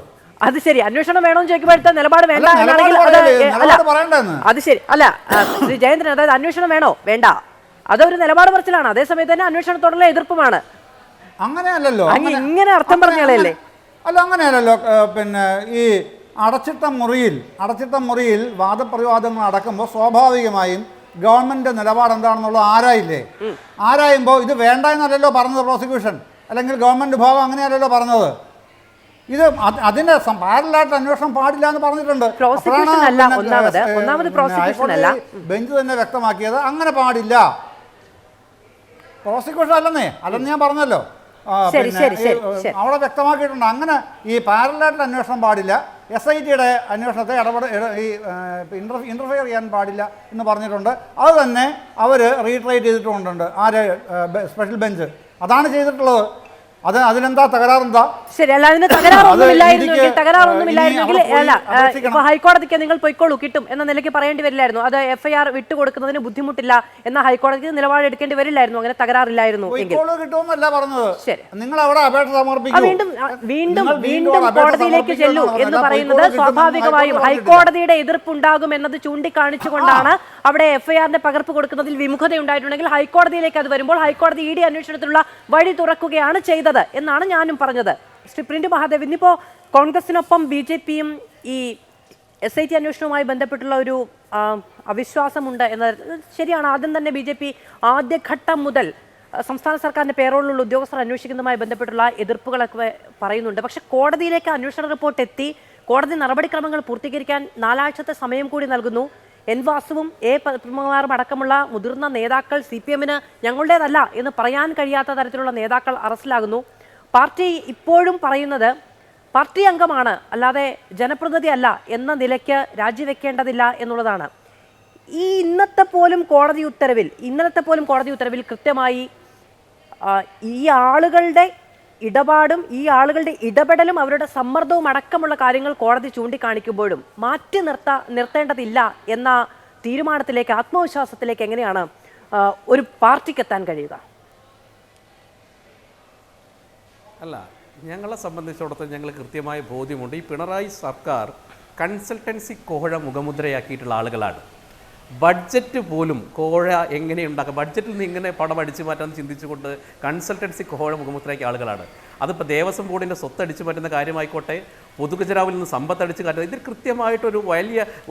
അത് ശരി, അന്വേഷണം വേണമെന്ന് ചോദിക്കുമ്പോഴത്തെ നിലപാട് വേണ്ട എന്നാണെങ്കിൽ അത് ശരി. അല്ല ശ്രീ ജയേന്ദ്രൻ, അതായത് അന്വേഷണം വേണോ വേണ്ട അതൊരു നിലപാട് പറച്ചിലാണ്. അതേസമയത്ത് തന്നെ അന്വേഷണത്തോടുള്ള എതിർപ്പുമാണ്. അങ്ങനെയല്ലല്ലോ, ഇങ്ങനെ അർത്ഥം പറഞ്ഞാലേ. അല്ല, അങ്ങനെയല്ലല്ലോ. പിന്നെ ഈ അടച്ചിട്ട മുറിയിൽ വാദപ്രതിവാദങ്ങൾ നടക്കുമ്പോൾ സ്വാഭാവികമായും ഗവൺമെന്റ് നിലപാട് എന്താണെന്നുള്ളത് ആരായുമ്പോൾ ഇത് വേണ്ട എന്നല്ലല്ലോ പറഞ്ഞത് പ്രോസിക്യൂഷൻ, അല്ലെങ്കിൽ ഗവൺമെന്റ് വിഭാഗം അങ്ങനെയല്ലല്ലോ പറഞ്ഞത്. ഇത് അതിന്റെ പാരലായിട്ട് അന്വേഷണം പാടില്ല എന്ന് പറഞ്ഞിട്ടുണ്ട്. ബെഞ്ച് തന്നെ വ്യക്തമാക്കിയത് അങ്ങനെ പാടില്ല. പ്രോസിക്യൂഷൻ അല്ലെന്ന് ഞാൻ പറഞ്ഞല്ലോ. അവിടെ വ്യക്തമാക്കിയിട്ടുണ്ട് അങ്ങനെ ഈ പാരലായിട്ട് അന്വേഷണം പാടില്ല, SIT-യുടെ അന്വേഷണത്തെ ഇന്റർഫിയർ ചെയ്യാൻ പാടില്ല എന്ന് പറഞ്ഞിട്ടുണ്ട്. അത് തന്നെ അവർ റീട്രേറ്റ് ചെയ്തിട്ടുമുണ്ട്. സ്പെഷ്യൽ ബെഞ്ച് അതാണ് ചെയ്തിട്ടുള്ളത്. അതിലെന്താ തകരാറെന്താ? ശരി, അല്ല അതിന് തകരാറൊന്നുമില്ലായിരുന്നെങ്കിൽ അല്ല ഹൈക്കോടതിക്ക് നിങ്ങൾ പൊയ്ക്കോളൂ കിട്ടും എന്ന നിലയ്ക്ക് പറയേണ്ടി വരില്ലായിരുന്നു. അത് FIR വിട്ടുകൊടുക്കുന്നതിന് ബുദ്ധിമുട്ടില്ല എന്ന ഹൈക്കോടതിക്ക് നിലപാടെടുക്കേണ്ടി വരില്ലായിരുന്നു. അങ്ങനെ തകരാറില്ലായിരുന്നു എങ്കിൽ വീണ്ടും കോടതിയിലേക്ക് ചെല്ലൂ എന്ന് പറയുന്നത് സ്വാഭാവികമായും ഹൈക്കോടതിയുടെ എതിർപ്പ് ഉണ്ടാകും എന്നത് ചൂണ്ടിക്കാണിച്ചുകൊണ്ടാണ്. അവിടെ FIR-ന്റെ പകർപ്പ് കൊടുക്കുന്നതിൽ വിമുഖത ഉണ്ടായിട്ടുണ്ടെങ്കിൽ ഹൈക്കോടതിയിലേക്ക് അത് വരുമ്പോൾ ഹൈക്കോടതി ED അന്വേഷണത്തിലുള്ള വഴി തുറക്കുകയാണ് ചെയ്തത് എന്നാണ് ഞാനും പറഞ്ഞത്. ശ്രീ പ്രിൻറ്റു മഹാദേവ്, ഇന്നിപ്പോ കോൺഗ്രസിനൊപ്പം BJP-യും ഈ SIT അന്വേഷണവുമായി ബന്ധപ്പെട്ടുള്ള ഒരു അവിശ്വാസമുണ്ട് എന്നത് ശരിയാണ്. ആദ്യം തന്നെ BJP ആദ്യഘട്ടം മുതൽ സംസ്ഥാന സർക്കാരിന്റെ പേരോളിലുള്ള ഉദ്യോഗസ്ഥർ അന്വേഷിക്കുന്നതുമായി ബന്ധപ്പെട്ടുള്ള എതിർപ്പുകളൊക്കെ പറയുന്നുണ്ട്. പക്ഷെ കോടതിയിലേക്ക് അന്വേഷണ റിപ്പോർട്ട് എത്തി കോടതി നടപടിക്രമങ്ങൾ പൂർത്തീകരിക്കാൻ 4 ആഴ്ചത്തെ സമയം കൂടി നൽകുന്നു. N. വാസുവും A. പത്മകുമാറും അടക്കമുള്ള മുതിർന്ന നേതാക്കൾ CPM-ന് ഞങ്ങളുടേതല്ല എന്ന് പറയാൻ കഴിയാത്ത തരത്തിലുള്ള നേതാക്കൾ അറസ്റ്റിലാകുന്നു. പാർട്ടി ഇപ്പോഴും പറയുന്നത് പാർട്ടി അംഗമാണ്, അല്ലാതെ ജനപ്രതിനിധി അല്ല എന്ന നിലയ്ക്ക് രാജിവെക്കേണ്ടതില്ല എന്നുള്ളതാണ്. ഇന്നലത്തെ പോലും കോടതി ഉത്തരവിൽ കൃത്യമായി ഈ ആളുകളുടെ ഇടപാടും ഈ ആളുകളുടെ ഇടപെടലും അവരുടെ സമ്മർദ്ദവും അടക്കമുള്ള കാര്യങ്ങൾ കോടതി ചൂണ്ടിക്കാണിക്കുമ്പോഴും മാറ്റി നിർത്തേണ്ടതില്ല എന്ന തീരുമാനത്തിലേക്ക്, ആത്മവിശ്വാസത്തിലേക്ക് എങ്ങനെയാണ് ഒരു പാർട്ടിക്ക് എത്താൻ കഴിയുക? അല്ല, ഞങ്ങളെ സംബന്ധിച്ചിടത്തോളം ഞങ്ങൾ കൃത്യമായ ബോധ്യമുണ്ട്. ഈ പിണറായി സർക്കാർ കൺസൾട്ടൻസി കോഴ മുഖമുദ്രയാക്കിയിട്ടുള്ള ആളുകളാണ്. ബഡ്ജറ്റ് പോലും കോഴ എങ്ങനെയുണ്ടാക്കാം, ബഡ്ജറ്റിൽ നിന്ന് ഇങ്ങനെ പണം അടിച്ചു മാറ്റാൻ ചിന്തിച്ചുകൊണ്ട് കൺസൾട്ടൻസി കോഴ മുഖമുദ്രയാക്കിയ ആളുകളാണ്. അതിപ്പോൾ ദേവസ്വം ബോർഡിൻ്റെ സ്വത്ത് അടിച്ചു മാറ്റുന്ന കാര്യമായിക്കോട്ടെ, പൊതുഖജനാവിൽ നിന്ന് സമ്പത്ത് അടിച്ചു കാട്ടുന്നത്, ഇതിൽ കൃത്യമായിട്ടൊരു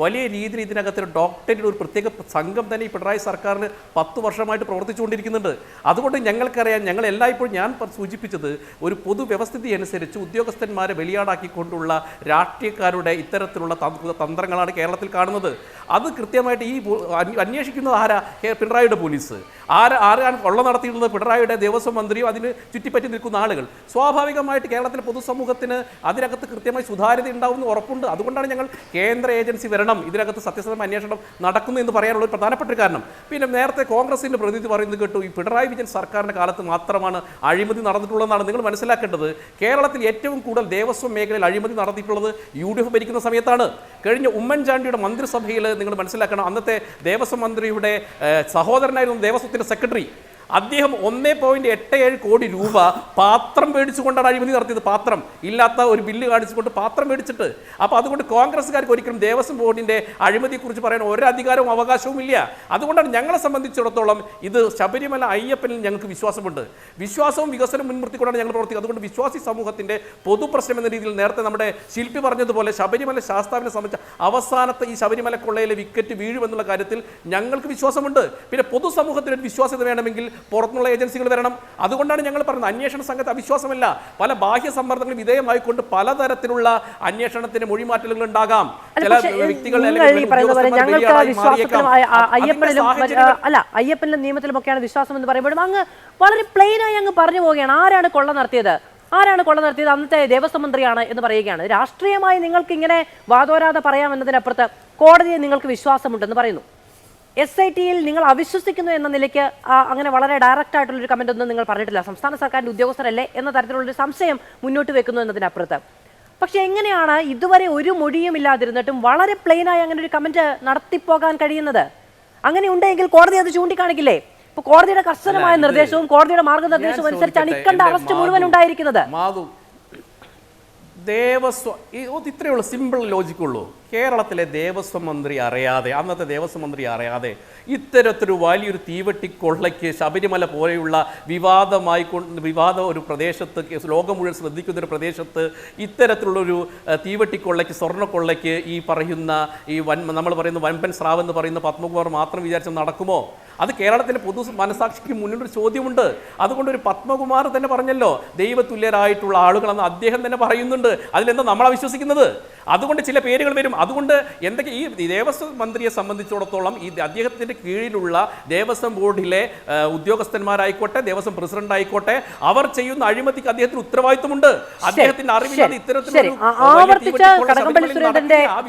വലിയ രീതിയിൽ ഇതിനകത്തൊരു ഡോക്ടറേറ്റ് ഒരു പ്രത്യേക സംഘം തന്നെ ഈ പിണറായി സർക്കാരിന് 10 വർഷമായിട്ട് പ്രവർത്തിച്ചുകൊണ്ടിരിക്കുന്നുണ്ട്. അതുകൊണ്ട് ഞങ്ങൾക്കറിയാം, ഞങ്ങൾ എല്ലായ്പ്പോഴും ഞാൻ സൂചിപ്പിച്ചത് ഒരു പൊതുവ്യവസ്ഥിതി അനുസരിച്ച് ഉദ്യോഗസ്ഥന്മാരെ ബലിയാടാക്കിക്കൊണ്ടുള്ള രാഷ്ട്രീയക്കാരുടെ ഇത്തരത്തിലുള്ള തന്ത്രങ്ങളാണ് കേരളത്തിൽ കാണുന്നത്. അത് കൃത്യമായിട്ട് ഈ അന്വേഷിക്കുന്നത് ആരാ? പിണറായിയുടെ പോലീസ്. ആരാണ് കൊള്ള നടത്തിയിട്ടുള്ളത്? പിണറായിയുടെ ദേവസ്വം മന്ത്രിയും അതിന് ചുറ്റിപ്പറ്റി നിൽക്കുന്ന ആളുകൾ. സ്വാഭാവികമായിട്ട് കേരളത്തിലെ പൊതുസമൂഹത്തിന് അതിനകത്ത് കൃത്യമായി സുതാര്യത ഉണ്ടാവുമെന്ന് ഉറപ്പുണ്ട്. അതുകൊണ്ടാണ് ഞങ്ങൾ കേന്ദ്ര ഏജൻസി വരണം, ഇതിനകത്ത് സത്യസന്ധമായ അന്വേഷണം നടക്കുന്നു എന്ന് പറയാനുള്ള ഒരു പ്രധാനപ്പെട്ട കാരണം. പിന്നെ നേരത്തെ കോൺഗ്രസിൻ്റെ പ്രതിനിധി പറയുന്നത് കേട്ടു, ഈ പിണറായി വിജയൻ സർക്കാരിൻ്റെ കാലത്ത് മാത്രമാണ് അഴിമതി നടന്നിട്ടുള്ളതെന്നാണ്. നിങ്ങൾ മനസ്സിലാക്കേണ്ടത്, കേരളത്തിൽ ഏറ്റവും കൂടുതൽ ദേവസ്വം മേഖലയിൽ അഴിമതി നടത്തിയിട്ടുള്ളത് UDF ഭരിക്കുന്ന സമയത്താണ്. കഴിഞ്ഞ ഉമ്മൻചാണ്ടിയുടെ മന്ത്രിസഭയിൽ നിങ്ങൾ മനസ്സിലാക്കണം, അന്നത്തെ ദേവസ്വം മന്ത്രിയുടെ സഹോദരനായിരുന്നു ദേവസ്വത്തിൻ്റെ സെക്രട്ടറി. അദ്ദേഹം 1.87 കോടി രൂപ പാത്രം മേടിച്ചുകൊണ്ടാണ് അഴിമതി നടത്തിയത്. പാത്രം ഇല്ലാത്ത ഒരു ബില്ല് കാണിച്ചുകൊണ്ട് പാത്രം മേടിച്ചിട്ട്. അപ്പോൾ അതുകൊണ്ട് കോൺഗ്രസ്സുകാർക്ക് ഒരിക്കലും ദേവസ്വം ബോർഡിന്റെ അഴിമതിയെക്കുറിച്ച് പറയാൻ ഒരു അധികാരവും അവകാശവും ഇല്ല. അതുകൊണ്ടാണ് ഞങ്ങളെ സംബന്ധിച്ചിടത്തോളം ഇത് ശബരിമല അയ്യപ്പനിൽ ഞങ്ങൾക്ക് വിശ്വാസമുണ്ട്. വിശ്വാസവും വികസനവും മുൻനിർത്തിക്കൊണ്ടാണ് ഞങ്ങൾ പ്രവർത്തിക്കുന്നത്. അതുകൊണ്ട് വിശ്വാസി സമൂഹത്തിന്റെ പൊതുപ്രശ്നം എന്ന രീതിയിൽ നേരത്തെ നമ്മുടെ ശില്പി പറഞ്ഞതുപോലെ ശബരിമല ശാസ്താവിനെ സംബന്ധിച്ച അവസാനത്തെ ഈ ശബരിമല കൊള്ളയിലെ വിക്കറ്റ് വീഴുമെന്നുള്ള കാര്യത്തിൽ ഞങ്ങൾക്ക് വിശ്വാസമുണ്ട്. പിന്നെ പൊതുസമൂഹത്തിന് ഒരു വിശ്വാസ്യത വേണമെങ്കിൽ പുറത്തുനിന്നുള്ള ഏജൻസികൾ വരണം. അതുകൊണ്ടാണ് ഞങ്ങൾ പറയുന്നത് അന്വേഷണ സംഘത്തെ അവിശ്വാസമല്ല, പല ബാഹ്യ സമ്മർദ്ദങ്ങളും വിധേയമായിക്കൊണ്ട് പലതരത്തിലുള്ള അന്വേഷണത്തിന് മൊഴിമാറ്റലുകൾ ഉണ്ടാകാം. ചില വ്യക്തികൾ അയ്യപ്പനിലും നിയമത്തിലുമൊക്കെയാണ് വിശ്വാസം എന്ന് പറയുമ്പോഴും അങ്ങ് വളരെ പ്ലെയിനായി അങ്ങ് പറഞ്ഞു പോവുകയാണ്. ആരാണ് കൊള്ള നടത്തിയത്? അന്നത്തെ ദേവസ്വം മന്ത്രിയാണ് എന്ന് പറയുകയാണ്. രാഷ്ട്രീയമായി നിങ്ങൾക്ക് ഇങ്ങനെ വാദോരാതെ പറയാമെന്നതിനപ്പുറത്ത് കോടതിയെ നിങ്ങൾക്ക് വിശ്വാസമുണ്ടെന്ന് പറയുന്നു. SIT-യിൽ നിങ്ങൾ അവിശ്വസിക്കുന്നു എന്ന നിലയ്ക്ക് അങ്ങനെ വളരെ ഡയറക്റ്റ് ആയിട്ടുള്ളൊരു കമന്റ് ഒന്നും നിങ്ങൾ പറഞ്ഞിട്ടില്ല. സംസ്ഥാന സർക്കാരിന്റെ ഉദ്യോഗസ്ഥരല്ലേ എന്ന തരത്തിലുള്ളൊരു സംശയം മുന്നോട്ട് വെക്കുന്നു എന്നതിനപ്പുറത്ത്. പക്ഷെ എങ്ങനെയാണ് ഇതുവരെ ഒരു മൊഴിയും ഇല്ലാതിരുന്നിട്ടും വളരെ പ്ലെയിനായി അങ്ങനെ ഒരു കമന്റ് നടത്തിപ്പോകാൻ കഴിയുന്നത്? അങ്ങനെ ഉണ്ടെങ്കിൽ കോടതി അത് ചൂണ്ടിക്കാണിക്കില്ലേ? ഇപ്പൊ കോടതിയുടെ കർശനമായ നിർദ്ദേശവും കോടതിയുടെ മാർഗനിർദ്ദേശവും അനുസരിച്ചാണ് ഇക്കണ്ട അറസ്റ്റ് മുഴുവൻ ഉണ്ടായിരിക്കുന്നത്. ദേവസ്വം ഇത്രയുള്ള സിമ്പിൾ ലോജിക്കുള്ളൂ. കേരളത്തിലെ ദേവസ്വം മന്ത്രി അറിയാതെ, അന്നത്തെ ദേവസ്വം മന്ത്രി അറിയാതെ ഇത്തരത്തിലൊരു വലിയൊരു തീവെട്ടിക്കൊള്ളയ്ക്ക് ശബരിമല പോലെയുള്ള വിവാദ ഒരു പ്രദേശത്ത്, ലോകം മുഴുവൻ ശ്രദ്ധിക്കുന്നൊരു പ്രദേശത്ത് ഇത്തരത്തിലുള്ളൊരു തീവെട്ടിക്കൊള്ളയ്ക്ക്, സ്വർണ്ണക്കൊള്ളയ്ക്ക് ഈ പറയുന്ന നമ്മൾ പറയുന്ന വൻപൻ സ്രാവ് എന്ന് പറയുന്ന പത്മകുമാർ മാത്രം വിചാരിച്ച് നടക്കുമോ? അത് കേരളത്തിൻ്റെ പൊതു മനസാക്ഷിക്ക് മുന്നിലൊരു ചോദ്യമുണ്ട്. അതുകൊണ്ട് ഒരു പത്മകുമാർ തന്നെ പറഞ്ഞല്ലോ, ദൈവതുല്യരായിട്ടുള്ള ആളുകളെന്ന് അദ്ദേഹം തന്നെ പറയുന്നുണ്ട്. അതിലെന്താ നമ്മളെ വിശ്വസിക്കുന്നത്? അതുകൊണ്ട് ചില പേരുകൾ വരും. അതുകൊണ്ട് എന്തൊക്കെ ഈ ദേവസ്വം മന്ത്രിയെ സംബന്ധിച്ചിടത്തോളം ഈ അദ്ദേഹത്തിൻ്റെ കീഴിലുള്ള ദേവസ്വം ബോർഡിലെ ഉദ്യോഗസ്ഥന്മാരായിക്കോട്ടെ, ദേവസ്വം പ്രസിഡന്റ് ആയിക്കോട്ടെ, അവർ ചെയ്യുന്ന അഴിമതിക്ക് അദ്ദേഹത്തിന് ഉത്തരവാദിത്തമുണ്ട്. അദ്ദേഹത്തിന്റെ അറിവില്ലാതെ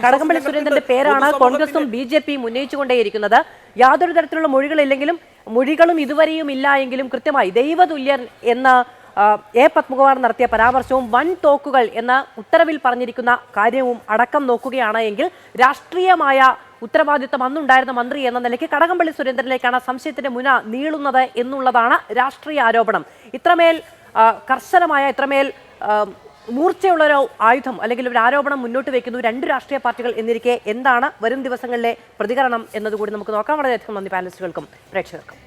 കടകംപള്ളി സുരേന്ദ്രന്റെ പേരാണ് കോൺഗ്രസും BJP-യും ഉന്നയിച്ചുകൊണ്ടേയിരിക്കുന്നത്. യാതൊരു തരത്തിലുള്ള മൊഴികളും ഇതുവരെയും ഇല്ല എങ്കിലും കൃത്യമായി ദൈവതുല്യൻ എന്ന പത്മകുമാർ നടത്തിയ പരാമർശവും വൻ തോക്കുകൾ എന്ന ഉത്തരവിൽ പറഞ്ഞിരിക്കുന്ന കാര്യവും അടക്കം നോക്കുകയാണ് എങ്കിൽ രാഷ്ട്രീയമായ ഉത്തരവാദിത്വം അന്നുണ്ടായിരുന്ന മന്ത്രി എന്ന നിലയ്ക്ക് കടകംപള്ളി സുരേന്ദ്രനിലേക്കാണ് സംശയത്തിന്റെ മുന നീളുന്നത് എന്നുള്ളതാണ് രാഷ്ട്രീയ ആരോപണം. ഇത്രമേൽ കർശനമായ, ഇത്രമേൽ മൂർച്ചയുള്ളൊരു ആയുധം അല്ലെങ്കിൽ ഒരു ആരോപണം മുന്നോട്ട് വയ്ക്കുന്നു രണ്ട് രാഷ്ട്രീയ പാർട്ടികൾ എന്നിരിക്കെ എന്താണ് വരും ദിവസങ്ങളിലെ പ്രതികരണം എന്നതുകൂടി നമുക്ക് നോക്കാം. വളരെയധികം നന്ദി പാനലിസ്റ്റുകൾക്കും പ്രേക്ഷകർക്കും.